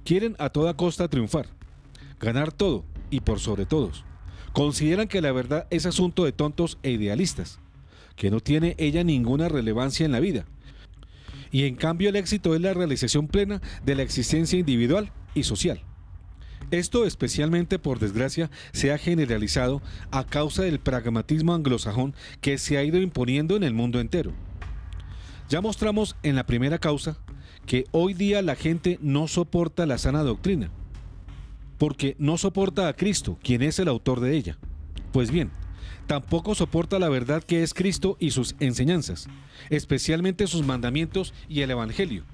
Quieren a toda costa triunfar, ganar todo y por sobre todos. Consideran que la verdad es asunto de tontos e idealistas, que no tiene ella ninguna relevancia en la vida. Y en cambio el éxito es la realización plena de la existencia individual y social. Esto, especialmente por desgracia, se ha generalizado a causa del pragmatismo anglosajón que se ha ido imponiendo en el mundo entero. Ya mostramos en la primera causa que hoy día la gente no soporta la sana doctrina, porque no soporta a Cristo, quien es el autor de ella. Pues bien, tampoco soporta la verdad que es Cristo y sus enseñanzas, especialmente sus mandamientos y el Evangelio,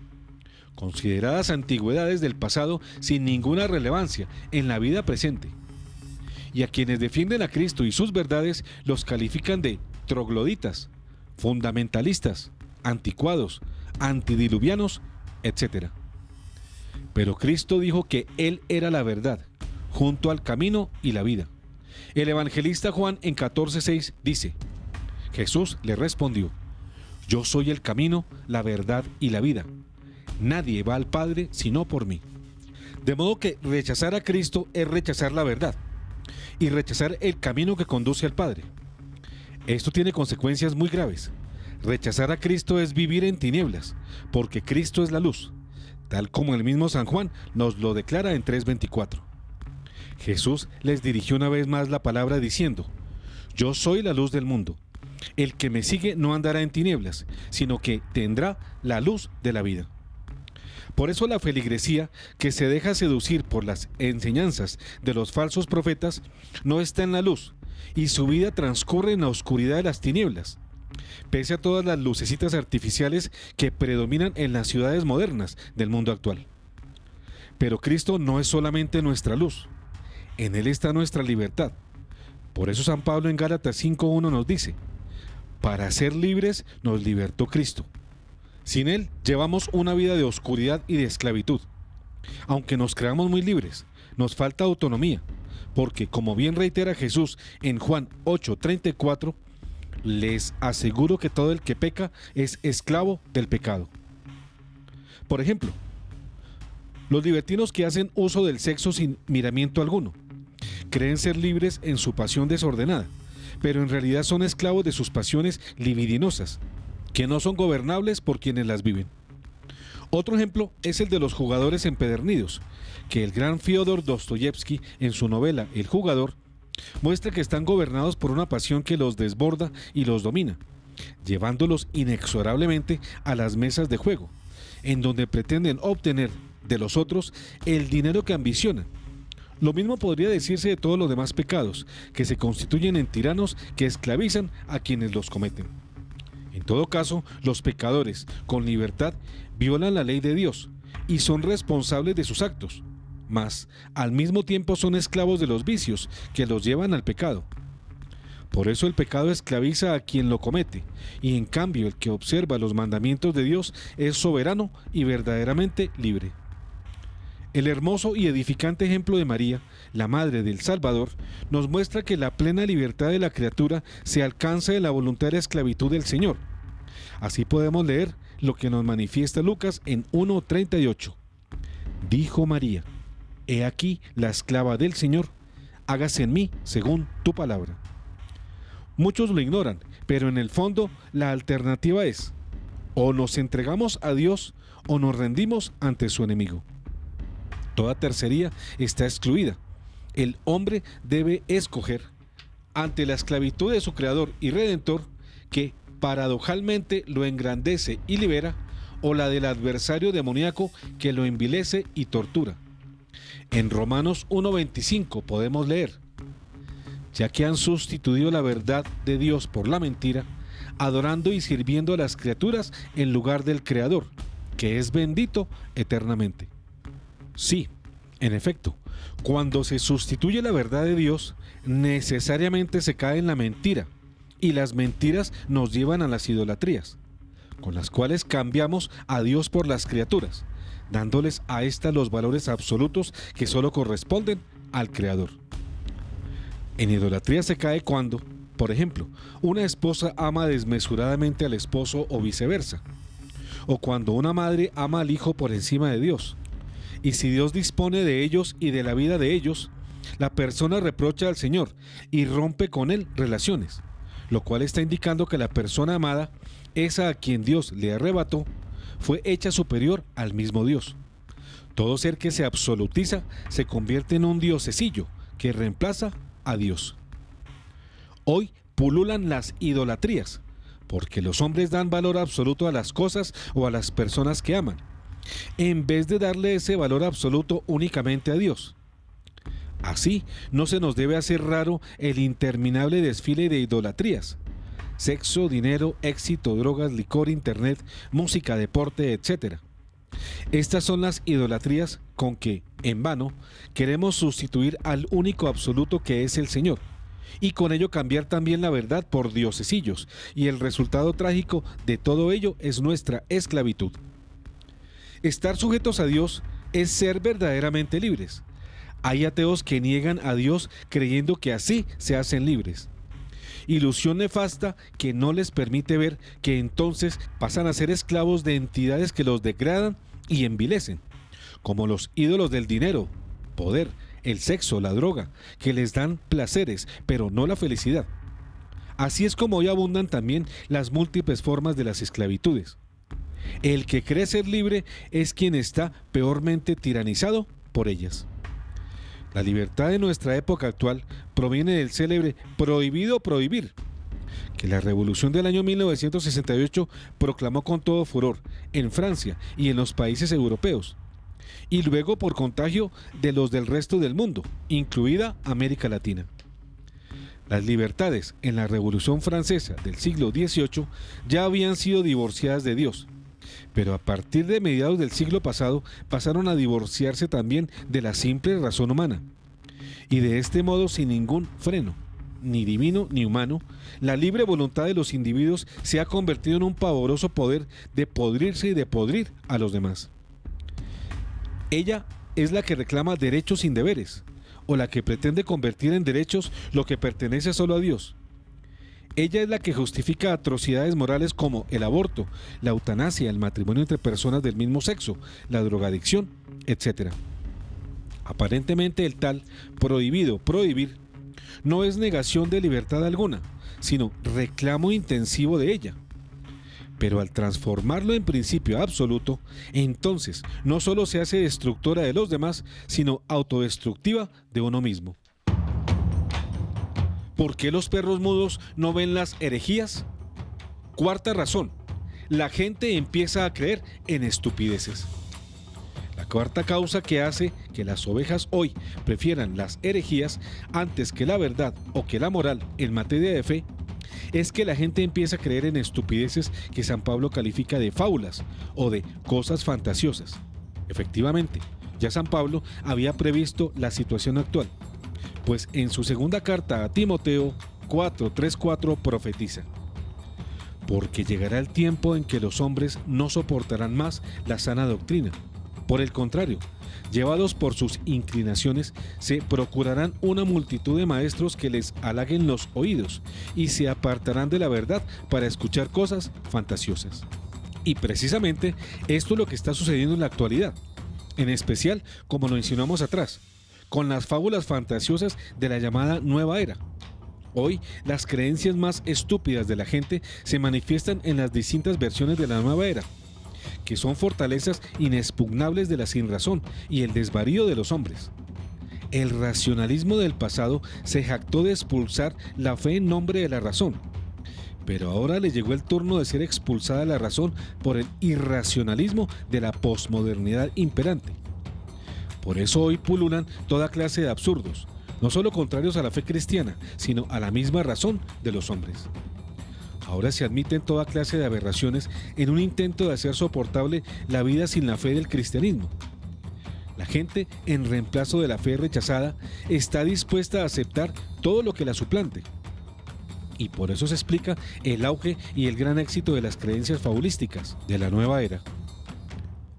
consideradas antigüedades del pasado sin ninguna relevancia en la vida presente. Y a quienes defienden a Cristo y sus verdades los califican de trogloditas, fundamentalistas, anticuados, antidiluvianos, etc. Pero Cristo dijo que Él era la verdad, junto al camino y la vida. El evangelista Juan en 14:6 dice: Jesús le respondió: Yo soy el camino, la verdad y la vida. Nadie va al Padre sino por mí. De modo que rechazar a Cristo es rechazar la verdad y rechazar el camino que conduce al Padre. Esto tiene consecuencias muy graves. Rechazar a Cristo es vivir en tinieblas, porque Cristo es la luz, tal como el mismo San Juan nos lo declara en 3:24. Jesús les dirigió una vez más la palabra diciendo: Yo soy la luz del mundo. El que me sigue no andará en tinieblas, sino que tendrá la luz de la vida. Por eso la feligresía, que se deja seducir por las enseñanzas de los falsos profetas, no está en la luz, y su vida transcurre en la oscuridad de las tinieblas, pese a todas las lucecitas artificiales que predominan en las ciudades modernas del mundo actual. Pero Cristo no es solamente nuestra luz, en Él está nuestra libertad. Por eso San Pablo en Gálatas 5:1 nos dice: para ser libres nos libertó Cristo. Sin Él llevamos una vida de oscuridad y de esclavitud. Aunque nos creamos muy libres, nos falta autonomía, porque como bien reitera Jesús en Juan 8:34, les aseguro que todo el que peca es esclavo del pecado. Por ejemplo, los libertinos que hacen uso del sexo sin miramiento alguno, creen ser libres en su pasión desordenada, pero en realidad son esclavos de sus pasiones libidinosas, que no son gobernables por quienes las viven. Otro ejemplo es el de los jugadores empedernidos, que el gran Fyodor Dostoyevsky en su novela El jugador muestra que están gobernados por una pasión que los desborda y los domina, llevándolos inexorablemente a las mesas de juego, en donde pretenden obtener de los otros el dinero que ambicionan. Lo mismo podría decirse de todos los demás pecados, que se constituyen en tiranos que esclavizan a quienes los cometen. En todo caso, los pecadores, con libertad, violan la ley de Dios y son responsables de sus actos, mas al mismo tiempo son esclavos de los vicios que los llevan al pecado. Por eso el pecado esclaviza a quien lo comete, y en cambio el que observa los mandamientos de Dios es soberano y verdaderamente libre. El hermoso y edificante ejemplo de María, la Madre del Salvador, nos muestra que la plena libertad de la criatura se alcanza de la voluntaria esclavitud del Señor. Así podemos leer lo que nos manifiesta Lucas en 1:38. Dijo María: He aquí la esclava del Señor, hágase en mí según tu palabra. Muchos lo ignoran, pero en el fondo la alternativa es: o nos entregamos a Dios o nos rendimos ante su enemigo. Toda tercería está excluida. El hombre debe escoger ante la esclavitud de su Creador y Redentor, que paradojalmente lo engrandece y libera, o la del adversario demoníaco que lo envilece y tortura. En Romanos 1:25 podemos leer: ya que han sustituido la verdad de Dios por la mentira, adorando y sirviendo a las criaturas en lugar del Creador, que es bendito eternamente. Sí, en efecto, cuando se sustituye la verdad de Dios, necesariamente se cae en la mentira, y las mentiras nos llevan a las idolatrías, con las cuales cambiamos a Dios por las criaturas, dándoles a éstas los valores absolutos que solo corresponden al Creador. En idolatría se cae cuando, por ejemplo, una esposa ama desmesuradamente al esposo o viceversa, o cuando una madre ama al hijo por encima de Dios. Y si Dios dispone de ellos y de la vida de ellos, la persona reprocha al Señor y rompe con él relaciones, lo cual está indicando que la persona amada, esa a quien Dios le arrebató, fue hecha superior al mismo Dios. Todo ser que se absolutiza se convierte en un diosesillo que reemplaza a Dios. Hoy pululan las idolatrías, porque los hombres dan valor absoluto a las cosas o a las personas que aman, en vez de darle ese valor absoluto únicamente a Dios. Así, no se nos debe hacer raro el interminable desfile de idolatrías: sexo, dinero, éxito, drogas, licor, internet, música, deporte, etc. Estas son las idolatrías con que, en vano, queremos sustituir al único absoluto que es el Señor, y con ello cambiar también la verdad por diosesillos, y el resultado trágico de todo ello es nuestra esclavitud. Estar sujetos a Dios es ser verdaderamente libres. Hay ateos que niegan a Dios creyendo que así se hacen libres. Ilusión nefasta que no les permite ver que entonces pasan a ser esclavos de entidades que los degradan y envilecen, como los ídolos del dinero, poder, el sexo, la droga, que les dan placeres, pero no la felicidad. Así es como hoy abundan también las múltiples formas de las esclavitudes. El que cree ser libre es quien está peormente tiranizado por ellas. La libertad de nuestra época actual proviene del célebre prohibido prohibir, que la revolución del año 1968 proclamó con todo furor en Francia y en los países europeos, y luego por contagio de los del resto del mundo, incluida América Latina. Las libertades en la Revolución Francesa del siglo XVIII ya habían sido divorciadas de Dios, pero a partir de mediados del siglo pasado pasaron a divorciarse también de la simple razón humana. Y de este modo, sin ningún freno, ni divino ni humano, la libre voluntad de los individuos se ha convertido en un pavoroso poder de podrirse y de podrir a los demás. Ella es la que reclama derechos sin deberes, o la que pretende convertir en derechos lo que pertenece solo a Dios. Ella es la que justifica atrocidades morales como el aborto, la eutanasia, el matrimonio entre personas del mismo sexo, la drogadicción, etc. Aparentemente el tal prohibido prohibir no es negación de libertad alguna, sino reclamo intensivo de ella. Pero al transformarlo en principio absoluto, entonces no solo se hace destructora de los demás, sino autodestructiva de uno mismo. ¿Por qué los perros mudos no ven las herejías? Cuarta razón: la gente empieza a creer en estupideces. La cuarta causa que hace que las ovejas hoy prefieran las herejías antes que la verdad o que la moral en materia de fe es que la gente empieza a creer en estupideces que San Pablo califica de fábulas o de cosas fantasiosas. Efectivamente, ya San Pablo había previsto la situación actual, pues en su segunda carta a Timoteo 4:3-4 profetiza: porque llegará el tiempo en que los hombres no soportarán más la sana doctrina. Por el contrario, llevados por sus inclinaciones, se procurarán una multitud de maestros que les halaguen los oídos y se apartarán de la verdad para escuchar cosas fantasiosas. Y precisamente esto es lo que está sucediendo en la actualidad. en especial, como lo insinuamos atrás, con las fábulas fantasiosas de la llamada Nueva Era. Hoy, las creencias más estúpidas de la gente se manifiestan en las distintas versiones de la Nueva Era, que son fortalezas inexpugnables de la sinrazón y el desvarío de los hombres. El racionalismo del pasado se jactó de expulsar la fe en nombre de la razón, pero ahora le llegó el turno de ser expulsada la razón por el irracionalismo de la posmodernidad imperante. Por eso hoy pululan toda clase de absurdos, no solo contrarios a la fe cristiana, sino a la misma razón de los hombres. Ahora se admiten toda clase de aberraciones en un intento de hacer soportable la vida sin la fe del cristianismo. La gente, en reemplazo de la fe rechazada, está dispuesta a aceptar todo lo que la suplante. Y por eso se explica el auge y el gran éxito de las creencias fabulísticas de la nueva era.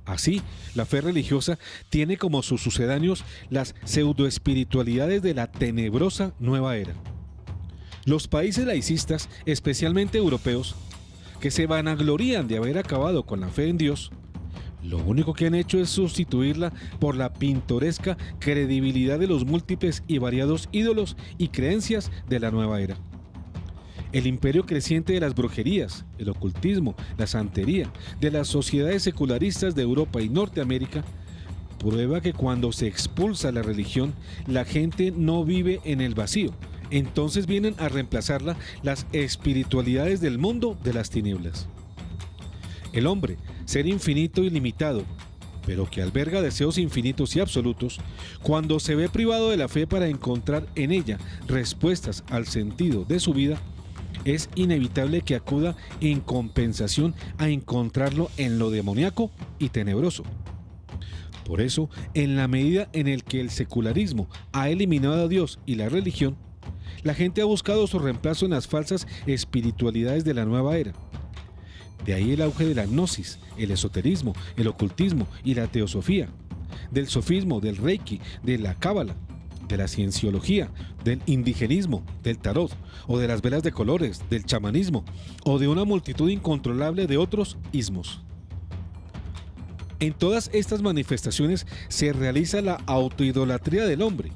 Así, la fe religiosa tiene como sus sucedáneos las pseudoespiritualidades de la tenebrosa nueva era. Los países laicistas, especialmente europeos, que se vanaglorían de haber acabado con la fe en Dios, lo único que han hecho es sustituirla por la pintoresca credibilidad de los múltiples y variados ídolos y creencias de la nueva era. El imperio creciente de las brujerías, el ocultismo, la santería, de las sociedades secularistas de Europa y Norteamérica, prueba que cuando se expulsa la religión, la gente no vive en el vacío. Entonces vienen a reemplazarla las espiritualidades del mundo de las tinieblas. El hombre, ser infinito y limitado, pero que alberga deseos infinitos y absolutos, cuando se ve privado de la fe para encontrar en ella respuestas al sentido de su vida, es inevitable que acuda en compensación a encontrarlo en lo demoníaco y tenebroso. Por eso, en la medida en el que el secularismo ha eliminado a Dios y la religión, la gente ha buscado su reemplazo en las falsas espiritualidades de la nueva era. De ahí el auge de la gnosis, el esoterismo, el ocultismo y la teosofía, del sofismo, del reiki, de la cábala, de la cienciología, del indigenismo, del tarot, o de las velas de colores, del chamanismo, o de una multitud incontrolable de otros ismos. En todas estas manifestaciones se realiza la autoidolatría del hombre,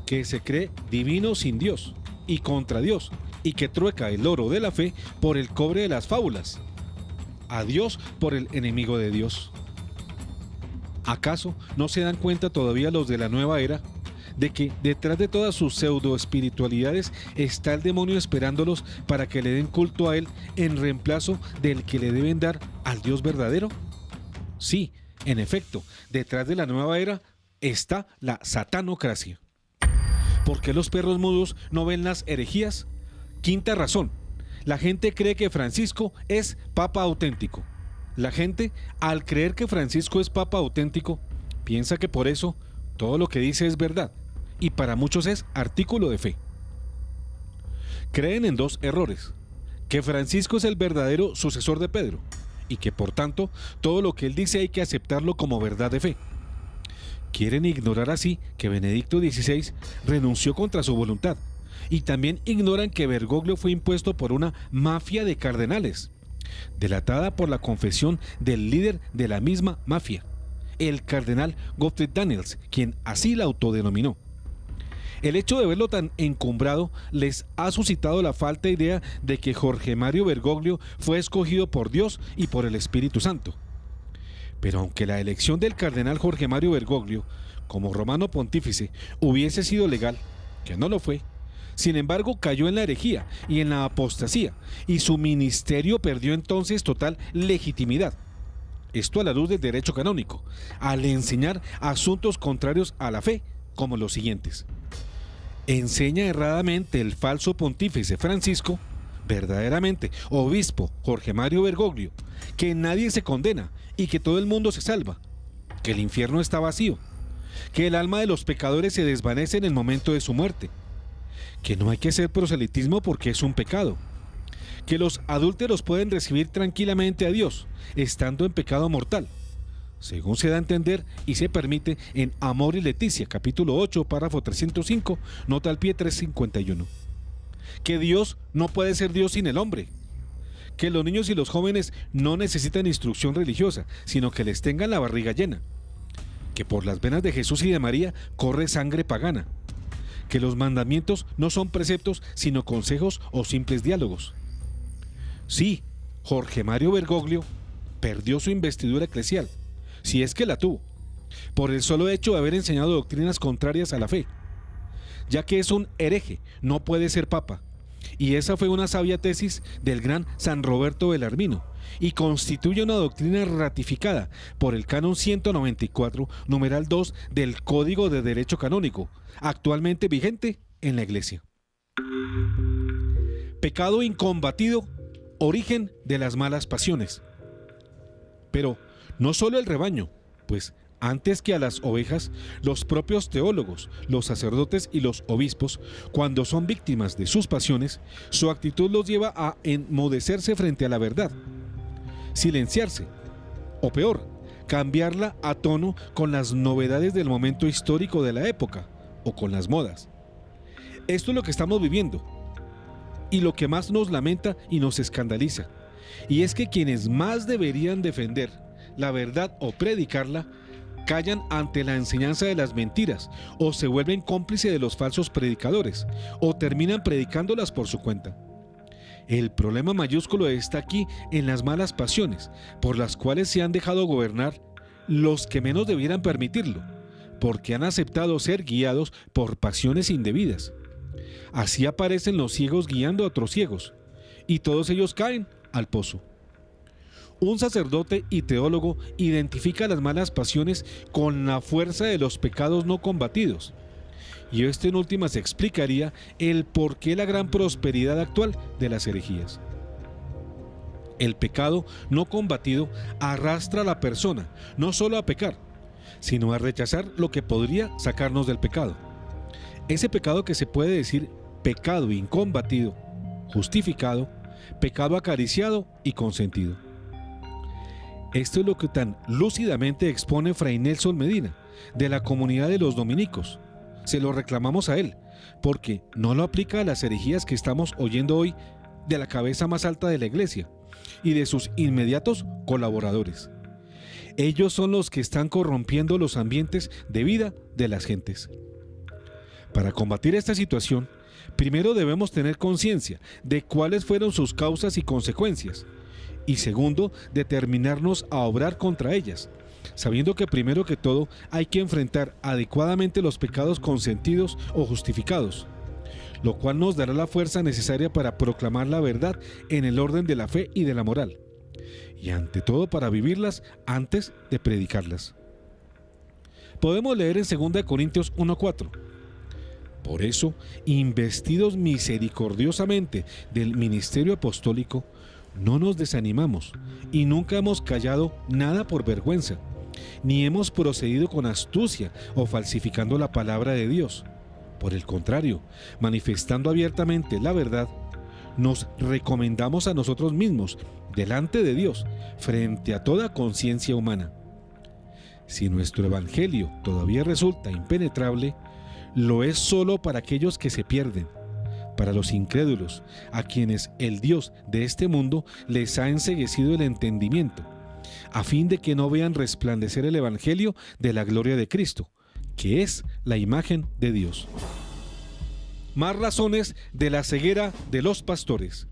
que se cree divino sin Dios y contra Dios, y que trueca el oro de la fe por el cobre de las fábulas, a Dios por el enemigo de Dios. ¿Acaso no se dan cuenta todavía los de la nueva era de que detrás de todas sus pseudoespiritualidades está el demonio esperándolos para que le den culto a él en reemplazo del que le deben dar al Dios verdadero? Sí, en efecto, detrás de la nueva era está la satanocracia. ¿Por qué los perros mudos no ven las herejías? Quinta razón, la gente cree que Francisco es papa auténtico. La gente, al creer que Francisco es papa auténtico, piensa que por eso todo lo que dice es verdad, y para muchos es artículo de fe. Creen en dos errores: que Francisco es el verdadero sucesor de Pedro, y que por tanto todo lo que él dice hay que aceptarlo como verdad de fe. Quieren ignorar así que Benedicto XVI renunció contra su voluntad, y también ignoran que Bergoglio fue impuesto por una mafia de cardenales, delatada por la confesión del líder de la misma mafia, el cardenal Gottfried Daniels, quien así la autodenominó. El hecho de verlo tan encumbrado les ha suscitado la falsa idea de que Jorge Mario Bergoglio fue escogido por Dios y por el Espíritu Santo. Pero aunque la elección del cardenal Jorge Mario Bergoglio como romano pontífice hubiese sido legal, que no lo fue, sin embargo cayó en la herejía y en la apostasía, y su ministerio perdió entonces total legitimidad. Esto a la luz del derecho canónico, al enseñar asuntos contrarios a la fe, como los siguientes. Enseña erradamente el falso pontífice Francisco, verdaderamente obispo Jorge Mario Bergoglio, que nadie se condena y que todo el mundo se salva, que el infierno está vacío, que el alma de los pecadores se desvanece en el momento de su muerte, que no hay que hacer proselitismo porque es un pecado, que los adúlteros pueden recibir tranquilamente a Dios, estando en pecado mortal, según se da a entender y se permite en Amor y Leticia, capítulo 8, párrafo 305, nota al pie 351. Que Dios no puede ser Dios sin el hombre, que los niños y los jóvenes no necesitan instrucción religiosa, sino que les tengan la barriga llena, que por las venas de Jesús y de María corre sangre pagana, que los mandamientos no son preceptos sino consejos o simples diálogos. Sí, Jorge Mario Bergoglio perdió su investidura eclesial, si es que la tuvo, por el solo hecho de haber enseñado doctrinas contrarias a la fe, ya que es un hereje, no puede ser papa. Y esa fue una sabia tesis del gran San Roberto Belarmino, y constituye una doctrina ratificada por el Canon 194, numeral 2 del Código de Derecho Canónico, actualmente vigente en la Iglesia. Pecado incombatido, origen de las malas pasiones. Pero no solo el rebaño, pues antes que a las ovejas, los propios teólogos, los sacerdotes y los obispos, cuando son víctimas de sus pasiones, su actitud los lleva a enmudecerse frente a la verdad, silenciarse, o peor, cambiarla a tono con las novedades del momento histórico de la época, o con las modas. Esto es lo que estamos viviendo, y lo que más nos lamenta y nos escandaliza, y es que quienes más deberían defender la verdad o predicarla, callan ante la enseñanza de las mentiras, o se vuelven cómplices de los falsos predicadores, o terminan predicándolas por su cuenta. El problema mayúsculo está aquí en las malas pasiones, por las cuales se han dejado gobernar los que menos debieran permitirlo, porque han aceptado ser guiados por pasiones indebidas. Así aparecen los ciegos guiando a otros ciegos, y todos ellos caen al pozo. Un sacerdote y teólogo identifica las malas pasiones con la fuerza de los pecados no combatidos. Y esto en últimas explicaría el porqué la gran prosperidad actual de las herejías. El pecado no combatido arrastra a la persona no solo a pecar, sino a rechazar lo que podría sacarnos del pecado. Ese pecado que se puede decir pecado incombatido, justificado, pecado acariciado y consentido. Esto es lo que tan lúcidamente expone Fray Nelson Medina, de la comunidad de los dominicos. Se lo reclamamos a él, porque no lo aplica a las herejías que estamos oyendo hoy de la cabeza más alta de la Iglesia y de sus inmediatos colaboradores. Ellos son los que están corrompiendo los ambientes de vida de las gentes. Para combatir esta situación, primero debemos tener conciencia de cuáles fueron sus causas y consecuencias, y segundo, determinarnos a obrar contra ellas, sabiendo que primero que todo hay que enfrentar adecuadamente los pecados consentidos o justificados, lo cual nos dará la fuerza necesaria para proclamar la verdad en el orden de la fe y de la moral, y ante todo para vivirlas antes de predicarlas. Podemos leer en 2 Corintios 1:4. Por eso, investidos misericordiosamente del ministerio apostólico, no nos desanimamos y nunca hemos callado nada por vergüenza, ni hemos procedido con astucia o falsificando la palabra de Dios. Por el contrario, manifestando abiertamente la verdad, nos recomendamos a nosotros mismos delante de Dios, frente a toda conciencia humana. Si nuestro evangelio todavía resulta impenetrable, lo es solo para aquellos que se pierden, para los incrédulos, a quienes el Dios de este mundo les ha enceguecido el entendimiento, a fin de que no vean resplandecer el evangelio de la gloria de Cristo, que es la imagen de Dios. Más razones de la ceguera de los pastores.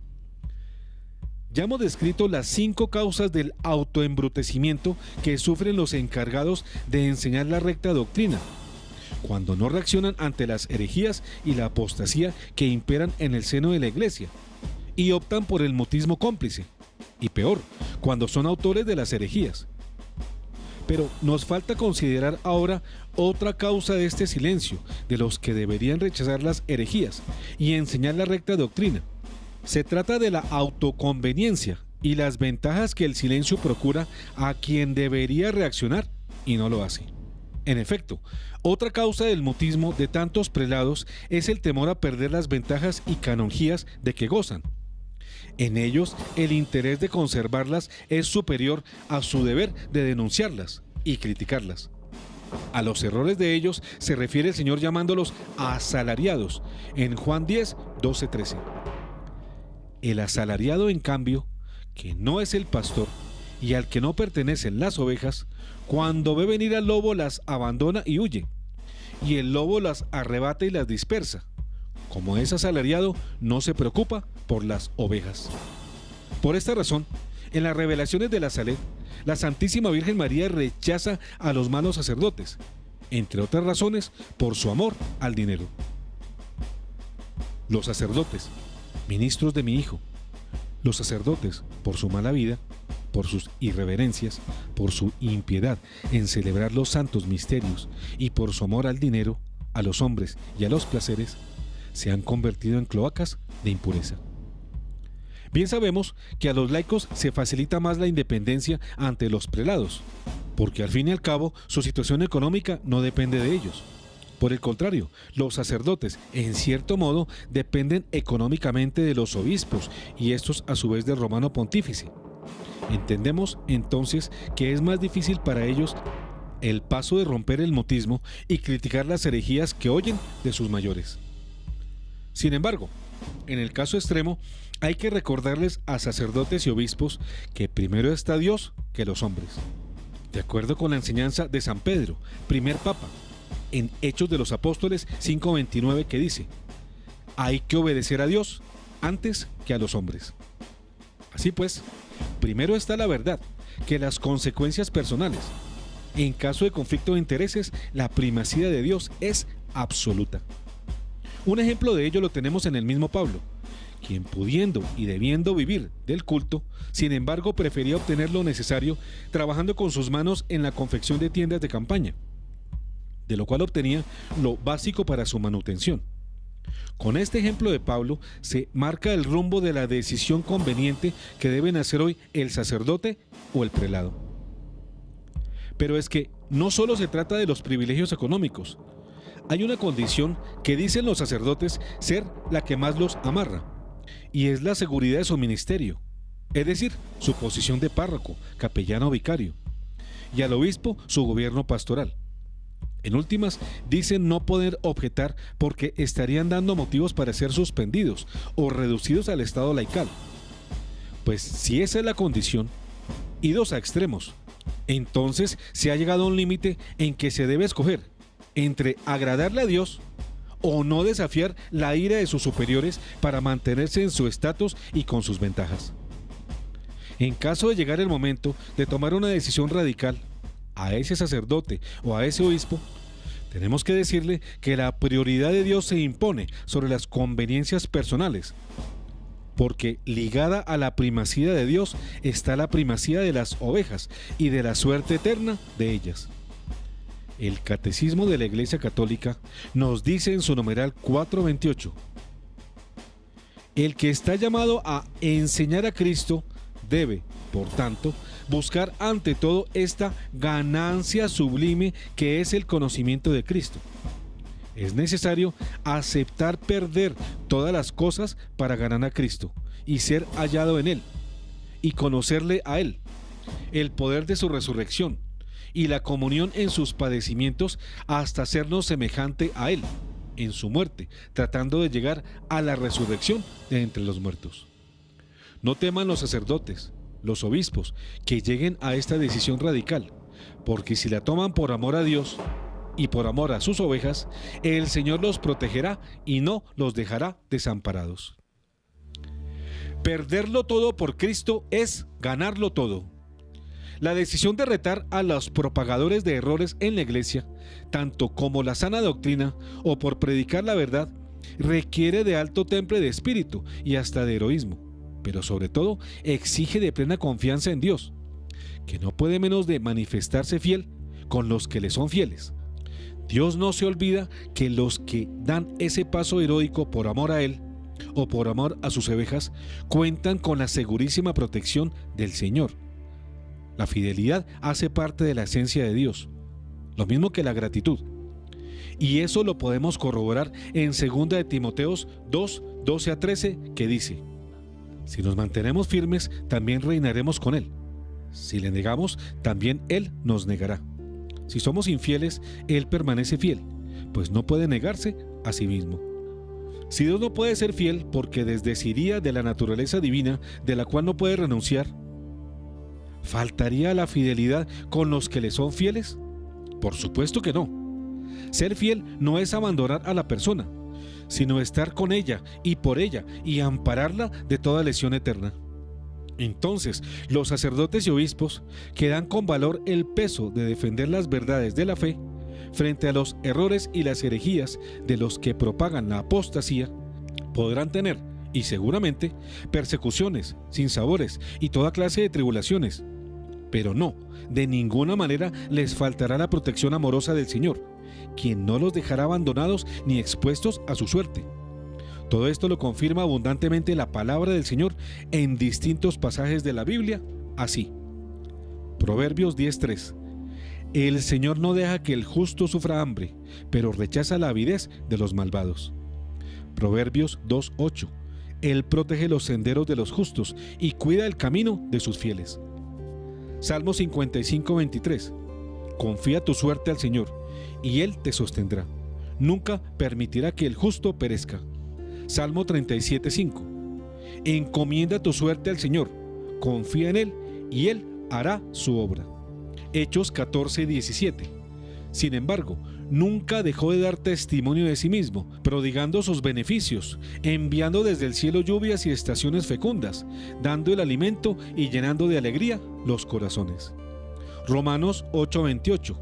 Ya hemos descrito las 5 causas del autoembrutecimiento que sufren los encargados de enseñar la recta doctrina, cuando no reaccionan ante las herejías y la apostasía que imperan en el seno de la Iglesia, y optan por el mutismo cómplice, y peor, cuando son autores de las herejías. Pero nos falta considerar ahora otra causa de este silencio, de los que deberían rechazar las herejías y enseñar la recta doctrina. Se trata de la autoconveniencia y las ventajas que el silencio procura a quien debería reaccionar y no lo hace. En efecto, otra causa del mutismo de tantos prelados es el temor a perder las ventajas y canonjías de que gozan. En ellos, el interés de conservarlas es superior a su deber de denunciarlas y criticarlas. A los errores de ellos se refiere el Señor llamándolos asalariados en Juan 10, 12-13. El asalariado, en cambio, que no es el pastor, y al que no pertenecen las ovejas, cuando ve venir al lobo las abandona y huye, y el lobo las arrebata y las dispersa. Como es asalariado, no se preocupa por las ovejas. Por esta razón, en las revelaciones de la Salet, la Santísima Virgen María rechaza a los malos sacerdotes, entre otras razones, por su amor al dinero. Los sacerdotes, ministros de mi Hijo, los sacerdotes, por su mala vida, por sus irreverencias, por su impiedad en celebrar los santos misterios y por su amor al dinero, a los hombres y a los placeres, se han convertido en cloacas de impureza. Bien sabemos que a los laicos se facilita más la independencia ante los prelados, porque al fin y al cabo su situación económica no depende de ellos. Por el contrario, los sacerdotes, en cierto modo, dependen económicamente de los obispos y estos a su vez del romano pontífice. Entendemos entonces que es más difícil para ellos el paso de romper el motismo y criticar las herejías que oyen de sus mayores. Sin embargo, en el caso extremo, hay que recordarles a sacerdotes y obispos que primero está Dios que los hombres. De acuerdo con la enseñanza de San Pedro, primer papa, en Hechos de los Apóstoles 5:29, que dice: hay que obedecer a Dios antes que a los hombres. Así pues, primero está la verdad, que las consecuencias personales. En caso de conflicto de intereses, la primacía de Dios es absoluta. Un ejemplo de ello lo tenemos en el mismo Pablo, quien pudiendo y debiendo vivir del culto, sin embargo prefería obtener lo necesario trabajando con sus manos en la confección de tiendas de campaña, de lo cual obtenía lo básico para su manutención. Con este ejemplo de Pablo se marca el rumbo de la decisión conveniente que deben hacer hoy el sacerdote o el prelado. Pero es que no solo se trata de los privilegios económicos. Hay una condición que dicen los sacerdotes ser la que más los amarra, y es la seguridad de su ministerio, es decir, su posición de párroco, capellano o vicario, y al obispo su gobierno pastoral. En últimas, dicen no poder objetar porque estarían dando motivos para ser suspendidos o reducidos al estado laical. Pues si esa es la condición, idos a extremos, entonces se ha llegado a un límite en que se debe escoger entre agradarle a Dios o no desafiar la ira de sus superiores para mantenerse en su estatus y con sus ventajas. En caso de llegar el momento de tomar una decisión radical a ese sacerdote o a ese obispo, tenemos que decirle que la prioridad de Dios se impone sobre las conveniencias personales, porque ligada a la primacía de Dios está la primacía de las ovejas y de la suerte eterna de ellas. El Catecismo de la Iglesia Católica nos dice en su numeral 428: el que está llamado a enseñar a Cristo debe, por tanto, buscar ante todo esta ganancia sublime que es el conocimiento de Cristo. Es necesario aceptar perder todas las cosas para ganar a Cristo y ser hallado en Él, y conocerle a Él, el poder de su resurrección y la comunión en sus padecimientos hasta hacernos semejante a Él en su muerte, tratando de llegar a la resurrección de entre los muertos. No teman los sacerdotes, los obispos, que lleguen a esta decisión radical, porque si la toman por amor a Dios y por amor a sus ovejas, el Señor los protegerá y no los dejará desamparados. Perderlo todo por Cristo es ganarlo todo. La decisión de retar a los propagadores de errores en la Iglesia, tanto como la sana doctrina o por predicar la verdad, requiere de alto temple de espíritu y hasta de heroísmo, pero sobre todo exige de plena confianza en Dios, que no puede menos de manifestarse fiel con los que le son fieles. Dios no se olvida que los que dan ese paso heroico por amor a Él o por amor a sus ovejas cuentan con la segurísima protección del Señor. La fidelidad hace parte de la esencia de Dios, lo mismo que la gratitud. Y eso lo podemos corroborar en 2 de Timoteos 2, 12 a 13, que dice: si nos mantenemos firmes, también reinaremos con Él. Si le negamos, también Él nos negará. Si somos infieles, Él permanece fiel, pues no puede negarse a sí mismo. Si Dios no puede ser fiel porque desdeciría de la naturaleza divina de la cual no puede renunciar, ¿faltaría la fidelidad con los que le son fieles? Por supuesto que no. Ser fiel no es abandonar a la persona, sino estar con ella y por ella y ampararla de toda lesión eterna. Entonces, los sacerdotes y obispos que dan con valor el peso de defender las verdades de la fe frente a los errores y las herejías de los que propagan la apostasía, podrán tener, y seguramente, persecuciones, sinsabores y toda clase de tribulaciones. Pero no, de ninguna manera les faltará la protección amorosa del Señor, quien no los dejará abandonados ni expuestos a su suerte. Todo esto lo confirma abundantemente la palabra del Señor en distintos pasajes de la Biblia, así. Proverbios 10:3. El Señor no deja que el justo sufra hambre, pero rechaza la avidez de los malvados. Proverbios 2:8. Él protege los senderos de los justos y cuida el camino de sus fieles. Salmo 55:23. Confía tu suerte al Señor, y Él te sostendrá. Nunca permitirá que el justo perezca. Salmo 37:5. Encomienda tu suerte al Señor, confía en Él, y Él hará su obra. Hechos 14:17. Sin embargo, nunca dejó de dar testimonio de sí mismo, prodigando sus beneficios, enviando desde el cielo lluvias y estaciones fecundas, dando el alimento y llenando de alegría los corazones. Romanos 8:28.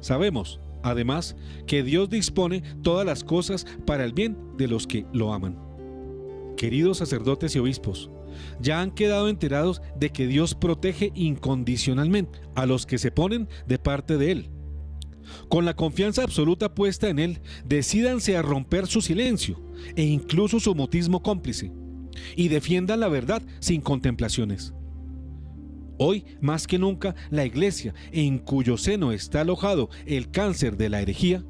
Sabemos, además, que Dios dispone todas las cosas para el bien de los que lo aman. Queridos sacerdotes y obispos, ya han quedado enterados de que Dios protege incondicionalmente a los que se ponen de parte de Él. Con la confianza absoluta puesta en Él, decídanse a romper su silencio e incluso su mutismo cómplice, y defiendan la verdad sin contemplaciones. Hoy, más que nunca, la Iglesia, en cuyo seno está alojado el cáncer de la herejía,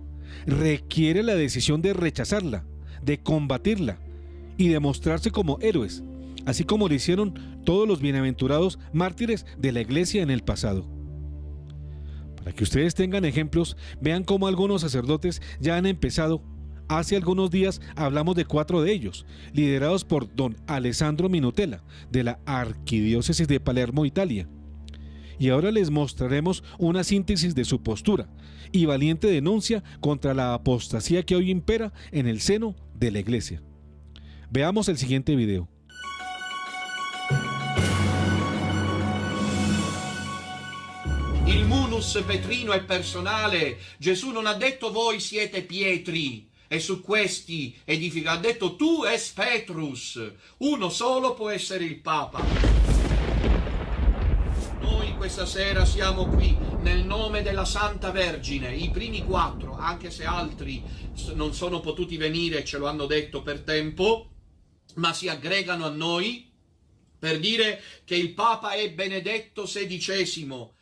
requiere la decisión de rechazarla, de combatirla y de mostrarse como héroes, así como lo hicieron todos los bienaventurados mártires de la Iglesia en el pasado. Para que ustedes tengan ejemplos, vean cómo algunos sacerdotes ya han empezado. Hace algunos días hablamos de 4 de ellos, liderados por don Alessandro Minutella, de la Arquidiócesis de Palermo, Italia. Y ahora les mostraremos una síntesis de su postura y valiente denuncia contra la apostasía que hoy impera en el seno de la Iglesia. Veamos el siguiente video. Il munus petrino è personale. Gesù non ha detto voi siete pietri e su questi edifica. Ha detto tu es Petrus. Uno solo può essere il Papa. Noi questa sera siamo qui nel nome della Santa Vergine, i primi 4, anche se altri non sono potuti venire, ce lo hanno detto per tempo, ma si aggregano a noi per dire che il Papa è Benedetto XVI.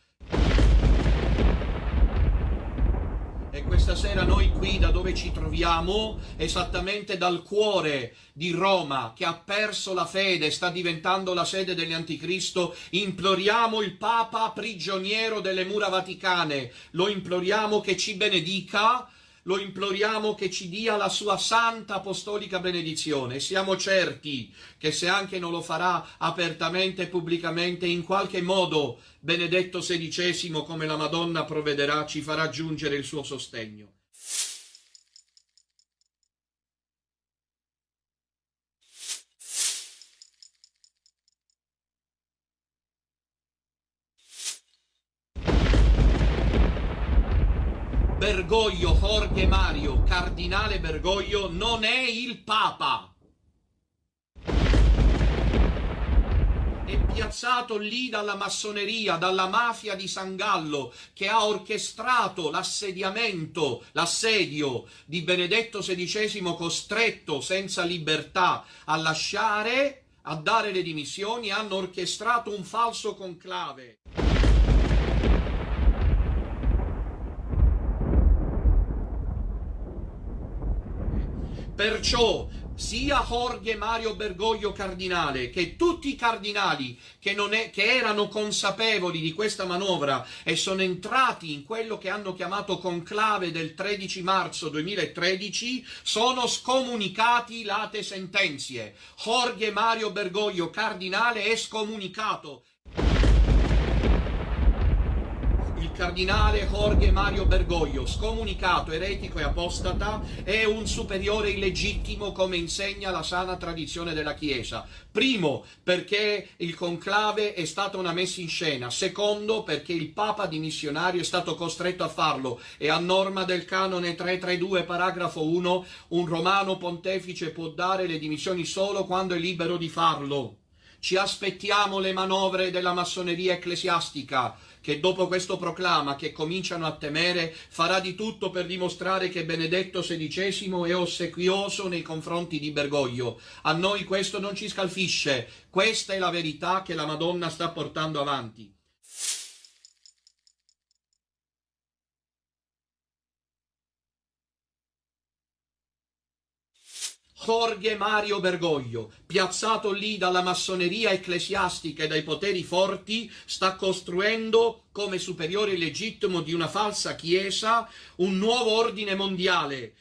E questa sera noi qui da dove ci troviamo, esattamente dal cuore di Roma, che ha perso la fede, sta diventando la sede dell'Anticristo, imploriamo il Papa prigioniero delle mura vaticane, lo imploriamo che ci benedica, lo imploriamo che ci dia la sua santa apostolica benedizione. Siamo certi che se anche non lo farà apertamente e pubblicamente, in qualche modo Benedetto XVI, come la Madonna provvederà, ci farà giungere il suo sostegno. Bergoglio, Jorge Mario, Cardinale Bergoglio, non è il Papa. È piazzato lì dalla massoneria, dalla mafia di San Gallo, che ha orchestrato l'assedio di Benedetto XVI, costretto senza libertà a lasciare, a dare le dimissioni. Hanno orchestrato un falso conclave. Perciò sia Jorge Mario Bergoglio cardinale che tutti i cardinali che erano consapevoli di questa manovra e sono entrati in quello che hanno chiamato conclave del 13 marzo 2013 sono scomunicati late sentenze. Jorge Mario Bergoglio cardinale è scomunicato. cardinale Jorge Mario Bergoglio, scomunicato, eretico e apostata, è un superiore illegittimo come insegna la sana tradizione della Chiesa. Primo, perché il conclave è stata una messa in scena. Secondo, perché il Papa dimissionario è stato costretto a farlo e a norma del canone 332 paragrafo 1 un romano pontefice può dare le dimissioni solo quando è libero di farlo. Ci aspettiamo le manovre della massoneria ecclesiastica, che dopo questo proclama, che cominciano a temere, farà di tutto per dimostrare che Benedetto XVI è ossequioso nei confronti di Bergoglio. A noi questo non ci scalfisce, questa è la verità che la Madonna sta portando avanti. Jorge Mario Bergoglio, piazzato lì dalla massoneria ecclesiastica e dai poteri forti, sta costruendo, come superiore illegittimo di una falsa chiesa, un nuovo ordine mondiale.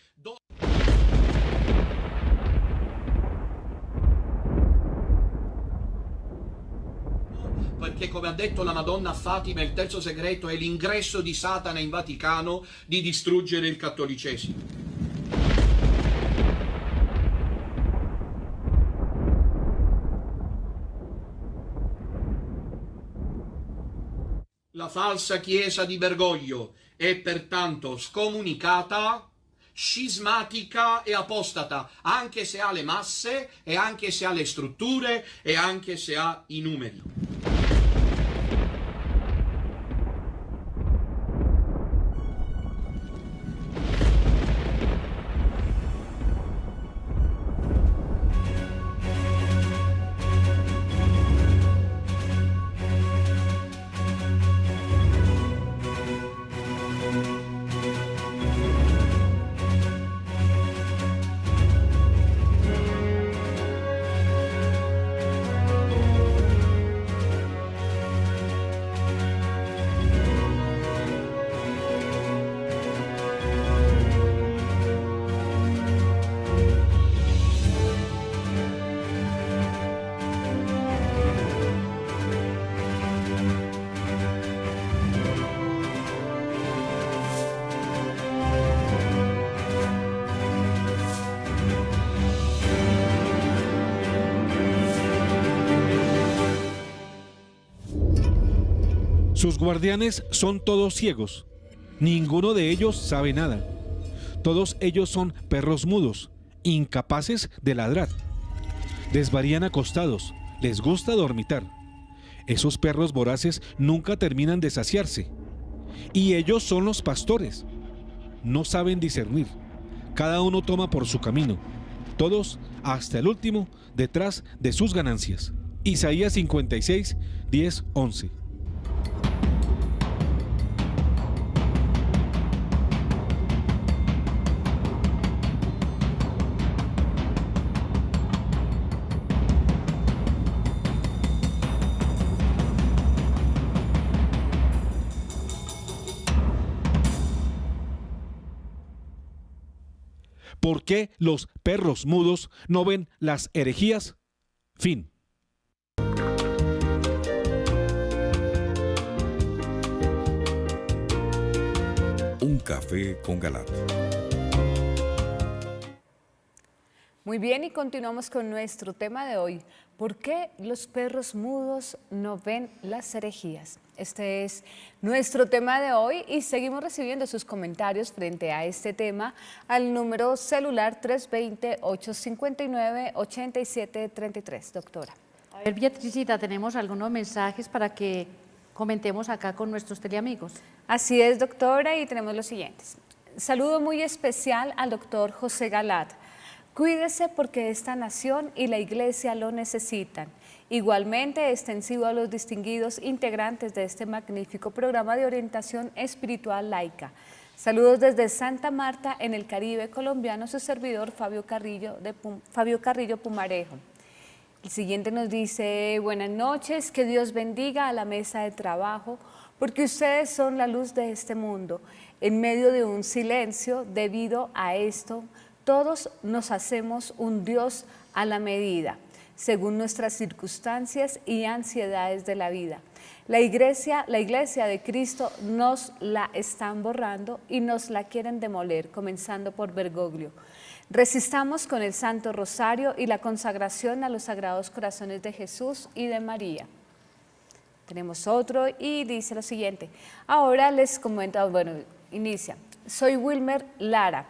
Perché, come ha detto la Madonna a Fatima, il terzo segreto è l'ingresso di Satana in Vaticano di distruggere il cattolicesimo. La falsa chiesa di Bergoglio è pertanto scomunicata, scismatica e apostata, anche se ha le masse e anche se ha le strutture e anche se ha i numeri. Sus guardianes son todos ciegos, ninguno de ellos sabe nada. Todos ellos son perros mudos, incapaces de ladrar. Desvarían acostados, les gusta dormitar. Esos perros voraces nunca terminan de saciarse. Y ellos son los pastores. No saben discernir. Cada uno toma por su camino. Todos, hasta el último, detrás de sus ganancias. Isaías 56, 10, 11. ¿Por qué los perros mudos no ven las herejías? Fin. Un café con Galat. Muy bien, y continuamos con nuestro tema de hoy. ¿Por qué los perros mudos no ven las herejías? Este es nuestro tema de hoy y seguimos recibiendo sus comentarios frente a este tema al número celular 320-859-8733. Doctora. A ver, Beatricita, tenemos algunos mensajes para que comentemos acá con nuestros teleamigos. Así es, doctora, y tenemos los siguientes. Saludo muy especial al doctor José Galat. Cuídese porque esta nación y la iglesia lo necesitan. Igualmente extensivo a los distinguidos integrantes de este magnífico programa de orientación espiritual laica. Saludos desde Santa Marta, en el Caribe colombiano, su servidor Fabio Carrillo Pumarejo. El siguiente nos dice: buenas noches, que Dios bendiga a la mesa de trabajo, porque ustedes son la luz de este mundo. En medio de un silencio, debido a esto, todos nos hacemos un Dios a la medida, según nuestras circunstancias y ansiedades de la vida. La iglesia de Cristo nos la están borrando y nos la quieren demoler, comenzando por Bergoglio. Resistamos con el Santo Rosario y la consagración a los Sagrados Corazones de Jesús y de María. Tenemos otro y dice lo siguiente. Ahora les comento, bueno, inicia. Soy Wilmer Lara.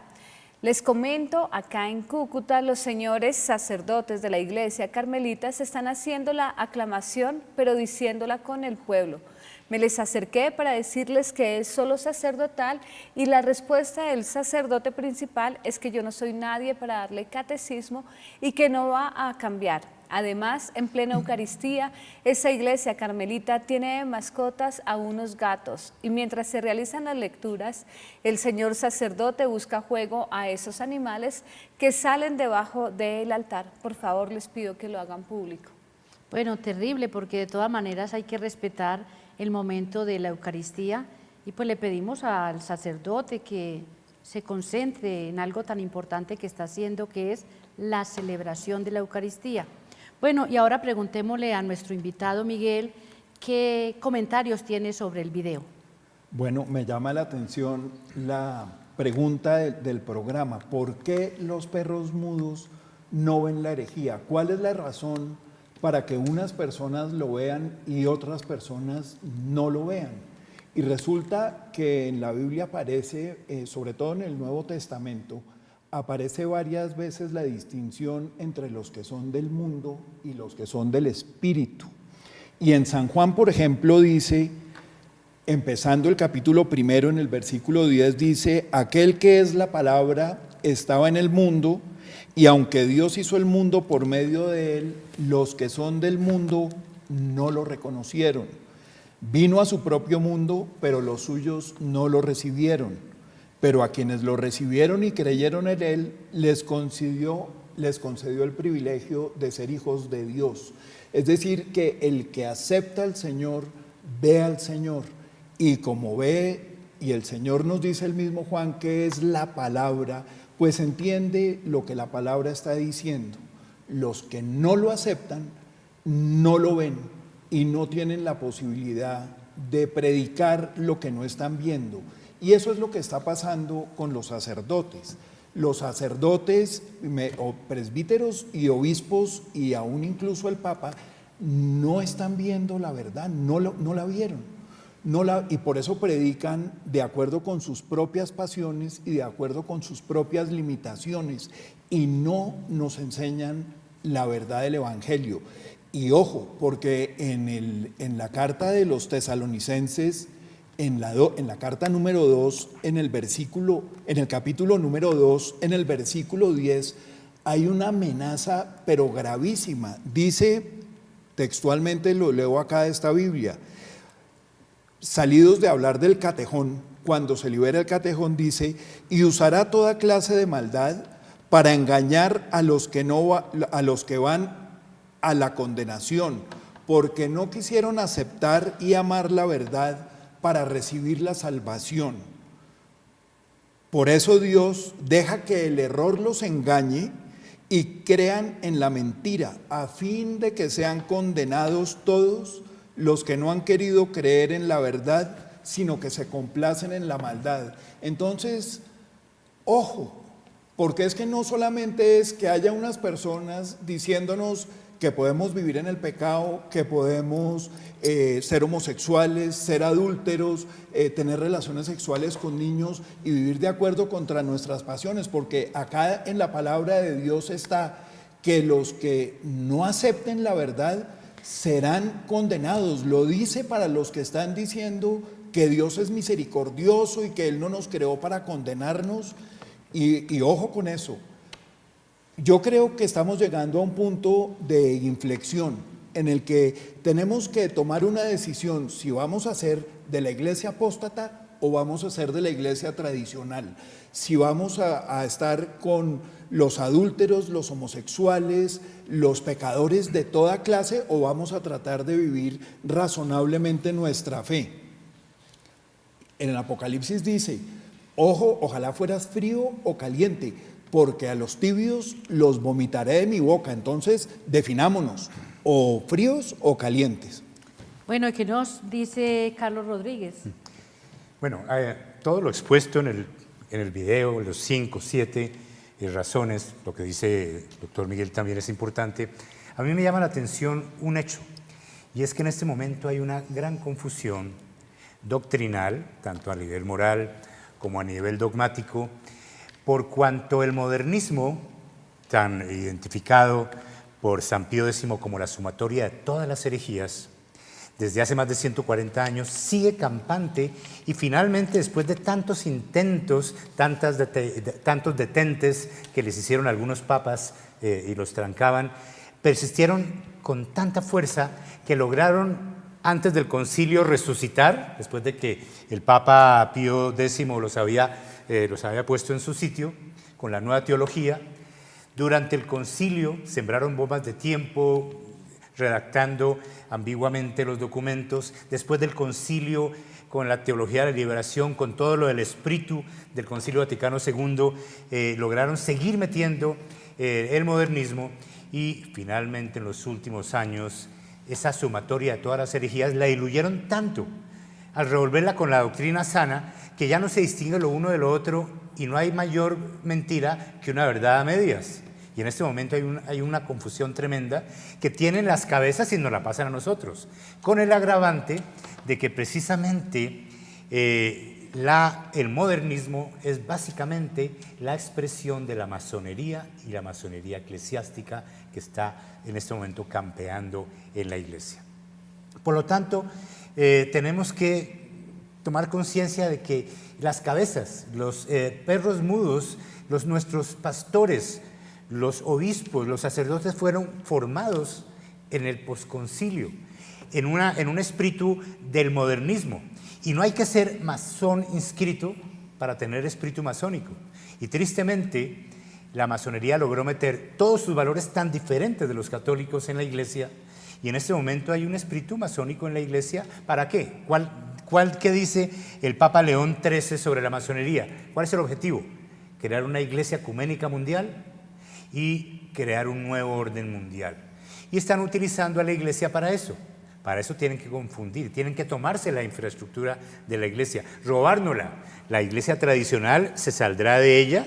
Les comento, acá en Cúcuta, los señores sacerdotes de la iglesia carmelita están haciendo la aclamación, pero diciéndola con el pueblo. Me les acerqué para decirles que es solo sacerdotal y la respuesta del sacerdote principal es que yo no soy nadie para darle catecismo y que no va a cambiar. Además, en plena Eucaristía, esa iglesia carmelita tiene de mascotas a unos gatos y mientras se realizan las lecturas, el señor sacerdote busca juego a esos animales que salen debajo del altar. Por favor, les pido que lo hagan público. Bueno, terrible, porque de todas maneras hay que respetar el momento de la Eucaristía y pues le pedimos al sacerdote que se concentre en algo tan importante que está haciendo, que es la celebración de la Eucaristía. Bueno, y ahora preguntémosle a nuestro invitado Miguel qué comentarios tiene sobre el video. Bueno, me llama la atención la pregunta del programa. ¿Por qué los perros mudos no ven la herejía? ¿Cuál es la razón para que unas personas lo vean y otras personas no lo vean? Y resulta que en la Biblia aparece, sobre todo en el Nuevo Testamento, aparece varias veces la distinción entre los que son del mundo y los que son del Espíritu. Y en San Juan, por ejemplo, dice, empezando el capítulo 1, en el versículo 10, dice, aquel que es la palabra estaba en el mundo, y aunque Dios hizo el mundo por medio de él, los que son del mundo no lo reconocieron. Vino a su propio mundo, pero los suyos no lo recibieron. Pero a quienes lo recibieron y creyeron en él, les concedió el privilegio de ser hijos de Dios. Es decir, que el que acepta al Señor, ve al Señor. Y como ve, y el Señor nos dice el mismo Juan, que es la palabra, pues entiende lo que la palabra está diciendo. Los que no lo aceptan, no lo ven y no tienen la posibilidad de predicar lo que no están viendo. Y eso es lo que está pasando con los sacerdotes. Los sacerdotes, o presbíteros y obispos, y aún incluso el Papa, no están viendo la verdad, no la vieron. Y por eso predican de acuerdo con sus propias pasiones y de acuerdo con sus propias limitaciones, y no nos enseñan la verdad del Evangelio. Y ojo, porque en la carta de los tesalonicenses, en la carta número 2, en el capítulo número 2, en el versículo 10, hay una amenaza, pero gravísima. Dice, textualmente lo leo acá de esta Biblia, salidos de hablar del catejón, cuando se libera el catejón dice, y usará toda clase de maldad para engañar a los que van a la condenación, porque no quisieron aceptar y amar la verdad para recibir la salvación. Por eso Dios deja que el error los engañe y crean en la mentira, a fin de que sean condenados todos los que no han querido creer en la verdad, sino que se complacen en la maldad. Entonces, ojo, porque es que no solamente es que haya unas personas diciéndonos que podemos vivir en el pecado, que podemos ser homosexuales, ser adúlteros, tener relaciones sexuales con niños y vivir de acuerdo contra nuestras pasiones, porque acá en la palabra de Dios está que los que no acepten la verdad serán condenados. Lo dice para los que están diciendo que Dios es misericordioso y que Él no nos creó para condenarnos, y ojo con eso. Yo creo que estamos llegando a un punto de inflexión en el que tenemos que tomar una decisión si vamos a ser de la iglesia apóstata o vamos a ser de la iglesia tradicional, si vamos a estar con los adúlteros, los homosexuales, los pecadores de toda clase, o vamos a tratar de vivir razonablemente nuestra fe. En el Apocalipsis dice, ojo, ojalá fueras frío o caliente, porque a los tibios los vomitaré de mi boca. Entonces, definámonos, o fríos o calientes. Bueno, ¿qué nos dice Carlos Rodríguez? Bueno, todo lo expuesto en el video, los 5, 7 razones, lo que dice el doctor Miguel también es importante. A mí me llama la atención un hecho, y es que en este momento hay una gran confusión doctrinal, tanto a nivel moral como a nivel dogmático, por cuanto el modernismo, tan identificado por San Pío X como la sumatoria de todas las herejías, desde hace más de 140 años, sigue campante y finalmente, después de tantos intentos, tantos detentes que les hicieron algunos papas y los trancaban, persistieron con tanta fuerza que lograron antes del concilio resucitar, después de que el Papa Pío X los había puesto en su sitio con la nueva teología. Durante el concilio sembraron bombas de tiempo, redactando ambiguamente los documentos. Después del concilio, con la teología de la liberación, con todo lo del espíritu del Concilio Vaticano II, lograron seguir metiendo el modernismo y finalmente en los últimos años esa sumatoria de todas las herejías la diluyeron tanto al revolverla con la doctrina sana que ya no se distingue lo uno de lo otro y no hay mayor mentira que una verdad a medias. Y en este momento hay una confusión tremenda que tienen las cabezas y nos la pasan a nosotros, con el agravante de que precisamente el modernismo es básicamente la expresión de la masonería y la masonería eclesiástica que está en este momento campeando en la iglesia. Por lo tanto, tenemos que tomar conciencia de que las cabezas, los perros mudos, nuestros pastores, los obispos, los sacerdotes fueron formados en el posconcilio, en un espíritu del modernismo. Y no hay que ser masón inscrito para tener espíritu masónico. Y tristemente, la masonería logró meter todos sus valores tan diferentes de los católicos en la iglesia, y en este momento hay un espíritu masónico en la iglesia. ¿Para qué? ¿Qué dice el Papa León XIII sobre la masonería? ¿Cuál es el objetivo? Crear una iglesia ecuménica mundial y crear un nuevo orden mundial. Y están utilizando a la iglesia para eso. Para eso tienen que confundir, tienen que tomarse la infraestructura de la iglesia, robárnosla. La iglesia tradicional se saldrá de ella,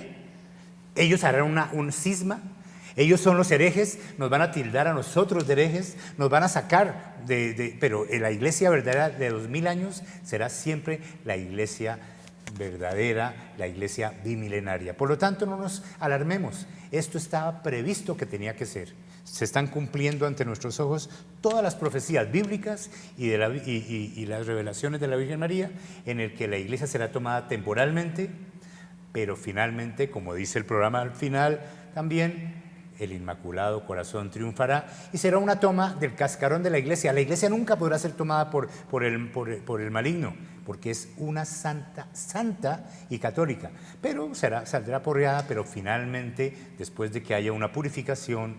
ellos harán un cisma, ellos son los herejes, nos van a tildar a nosotros de herejes, nos van a sacar pero la iglesia verdadera de 2000 años será siempre la iglesia verdadera, la iglesia bimilenaria. Por lo tanto, no nos alarmemos, esto estaba previsto que tenía que ser. Se están cumpliendo ante nuestros ojos todas las profecías bíblicas y las revelaciones de la Virgen María, en el que la iglesia será tomada temporalmente, pero finalmente, como dice el programa al final, también el Inmaculado Corazón triunfará y será una toma del cascarón de la iglesia. La iglesia nunca podrá ser tomada por el maligno, porque es una santa y católica, pero saldrá porreada, pero finalmente, después de que haya una purificación,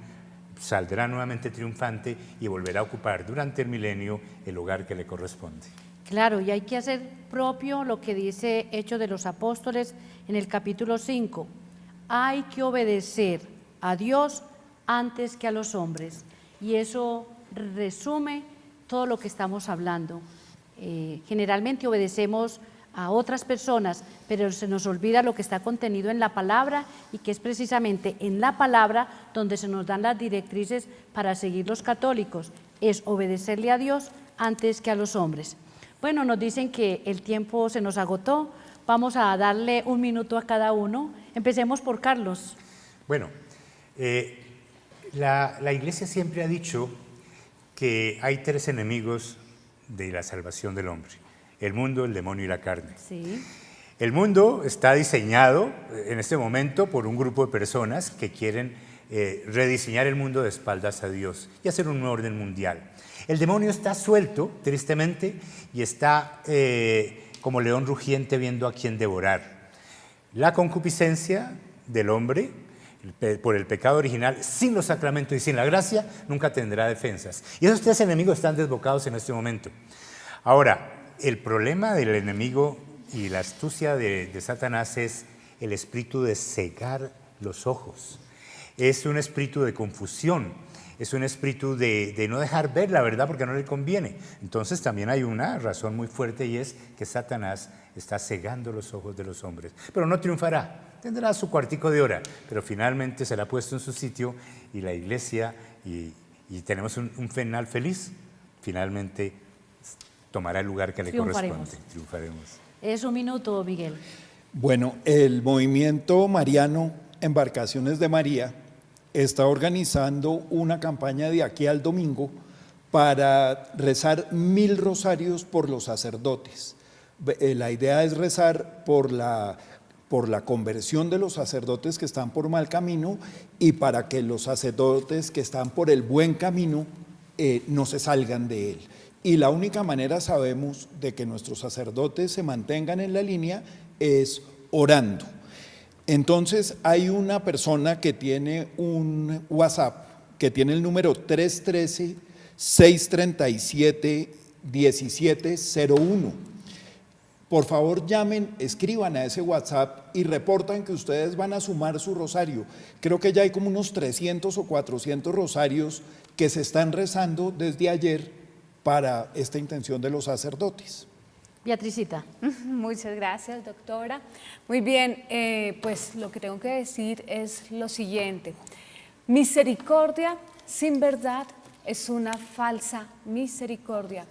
saldrá nuevamente triunfante y volverá a ocupar durante el milenio el lugar que le corresponde. Claro, y hay que hacer propio lo que dice Hechos de los Apóstoles en el capítulo 5. Hay que obedecer a Dios antes que a los hombres. Y eso resume todo lo que estamos hablando. Generalmente obedecemos a otras personas, pero se nos olvida lo que está contenido en la palabra y que es precisamente en la palabra donde se nos dan las directrices para seguir los católicos, es obedecerle a Dios antes que a los hombres. Bueno, nos dicen que el tiempo se nos agotó, vamos a darle un minuto a cada uno. Empecemos por Carlos. Bueno, la Iglesia siempre ha dicho que hay tres enemigos de la salvación del hombre: el mundo, el demonio y la carne. Sí. El mundo está diseñado en este momento por un grupo de personas que quieren rediseñar el mundo de espaldas a Dios y hacer un nuevo orden mundial. El demonio está suelto, tristemente, y está como león rugiente viendo a quién devorar. La concupiscencia del hombre, por el pecado original, sin los sacramentos y sin la gracia, nunca tendrá defensas. Y esos tres enemigos están desbocados en este momento. Ahora, el problema del enemigo y la astucia de Satanás es el espíritu de cegar los ojos. Es un espíritu de confusión, es un espíritu de no dejar ver la verdad porque no le conviene. Entonces también hay una razón muy fuerte y es que Satanás está cegando los ojos de los hombres. Pero no triunfará, tendrá su cuartico de hora, pero finalmente será puesto en su sitio y la iglesia, y tenemos un final feliz, finalmente tomará el lugar que le corresponde. Triunfaremos. Es un minuto, Miguel. Bueno, el movimiento mariano Embarcaciones de María está organizando una campaña de aquí al domingo para rezar 1000 rosarios por los sacerdotes. La idea es rezar por la conversión de los sacerdotes que están por mal camino y para que los sacerdotes que están por el buen camino no se salgan de él. Y la única manera, sabemos, de que nuestros sacerdotes se mantengan en la línea es orando. Entonces hay una persona que tiene un WhatsApp que tiene el número 313-637-1701. Por favor, llamen, escriban a ese WhatsApp y reportan que ustedes van a sumar su rosario. Creo que ya hay como unos 300 o 400 rosarios que se están rezando desde ayer para esta intención de los sacerdotes. Beatricita. Muchas gracias, doctora. Muy bien, pues lo que tengo que decir es lo siguiente. Misericordia sin verdad es una falsa misericordia.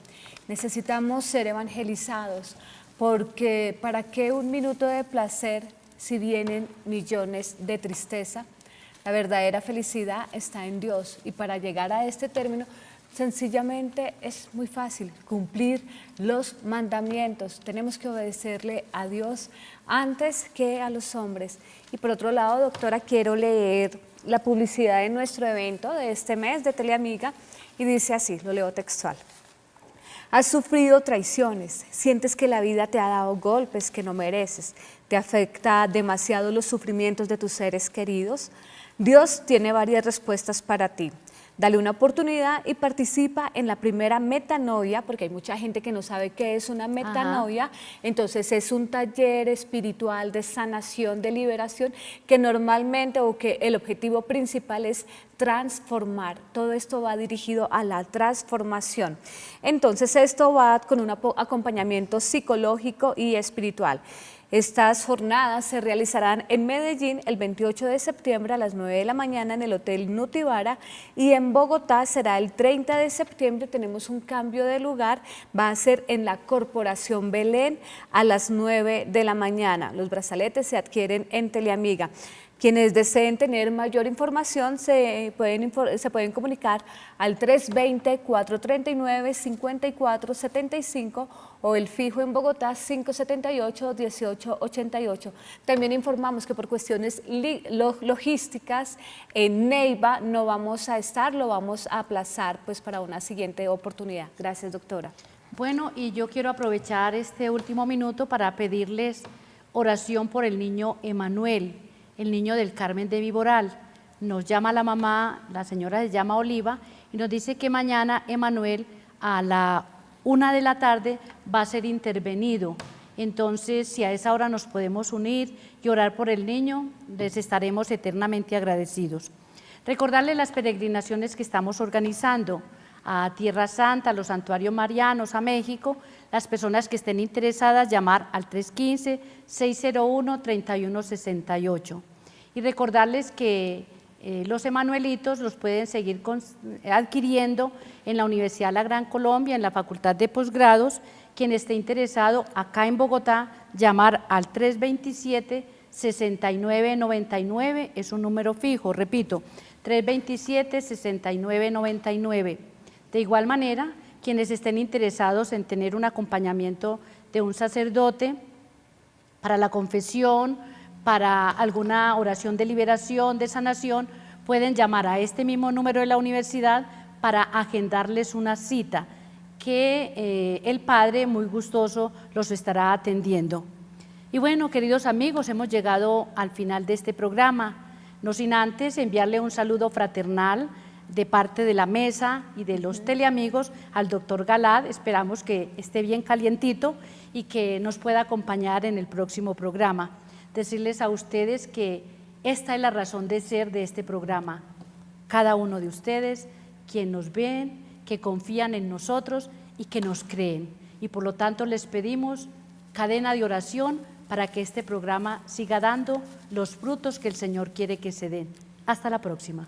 Necesitamos ser evangelizados, porque ¿para qué un minuto de placer si vienen millones de tristeza? La verdadera felicidad está en Dios, y para llegar a este término sencillamente es muy fácil: cumplir los mandamientos. Tenemos que obedecerle a Dios antes que a los hombres. Y por otro lado, doctora, quiero leer la publicidad de nuestro evento de este mes de Teleamiga, y dice así, lo leo textual. Has sufrido traiciones, sientes que la vida te ha dado golpes que no mereces, te afecta demasiado los sufrimientos de tus seres queridos. Dios tiene varias respuestas para ti. Dale una oportunidad y participa en la primera metanoia, porque hay mucha gente que no sabe qué es una metanoia. Entonces es un taller espiritual de sanación, de liberación, que normalmente, o que el objetivo principal es transformar. Todo esto va dirigido a la transformación. Entonces esto va con un acompañamiento psicológico y espiritual. Estas jornadas se realizarán en Medellín el 28 de septiembre a las 9 de la mañana en el Hotel Nutibara, y en Bogotá será el 30 de septiembre. Tenemos un cambio de lugar, va a ser en la Corporación Belén a las 9 de la mañana. Los brazaletes se adquieren en Teleamiga. Quienes deseen tener mayor información se pueden comunicar al 320-439-5475 o el fijo en Bogotá 578-1888. También informamos que por cuestiones logísticas en Neiva no vamos a estar, lo vamos a aplazar pues para una siguiente oportunidad. Gracias, doctora. Bueno, y yo quiero aprovechar este último minuto para pedirles oración por el niño Emanuel, el niño del Carmen de Viboral. Nos llama la mamá, la señora se llama Oliva, y nos dice que mañana Emanuel a la 1 de la tarde va a ser intervenido. Entonces, si a esa hora nos podemos unir y orar por el niño, les estaremos eternamente agradecidos. Recordarles las peregrinaciones que estamos organizando a Tierra Santa, a los santuarios marianos, a México. Las personas que estén interesadas, llamar al 315-601-3168. Y recordarles que los emanuelitos los pueden seguir adquiriendo en la Universidad La Gran Colombia, en la Facultad de Posgrados. Quien esté interesado acá en Bogotá, llamar al 327-6999, es un número fijo, repito, 327-6999. De igual manera, quienes estén interesados en tener un acompañamiento de un sacerdote para la confesión, para alguna oración de liberación, de sanación, pueden llamar a este mismo número de la universidad para agendarles una cita, que el padre muy gustoso los estará atendiendo. Y bueno, queridos amigos, hemos llegado al final de este programa, no sin antes enviarle un saludo fraternal de parte de la mesa y de los teleamigos al doctor Galad. Esperamos que esté bien calientito y que nos pueda acompañar en el próximo programa. Decirles a ustedes que esta es la razón de ser de este programa. Cada uno de ustedes quien nos ven, que confían en nosotros y que nos creen. Y por lo tanto les pedimos cadena de oración para que este programa siga dando los frutos que el Señor quiere que se den. Hasta la próxima.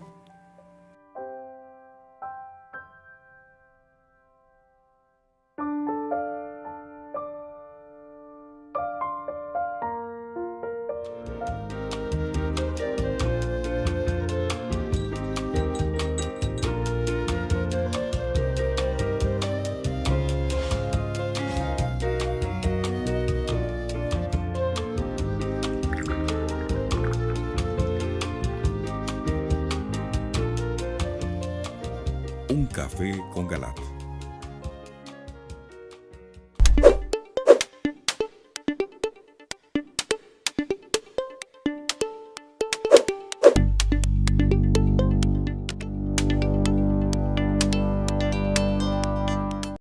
Un café con Galat.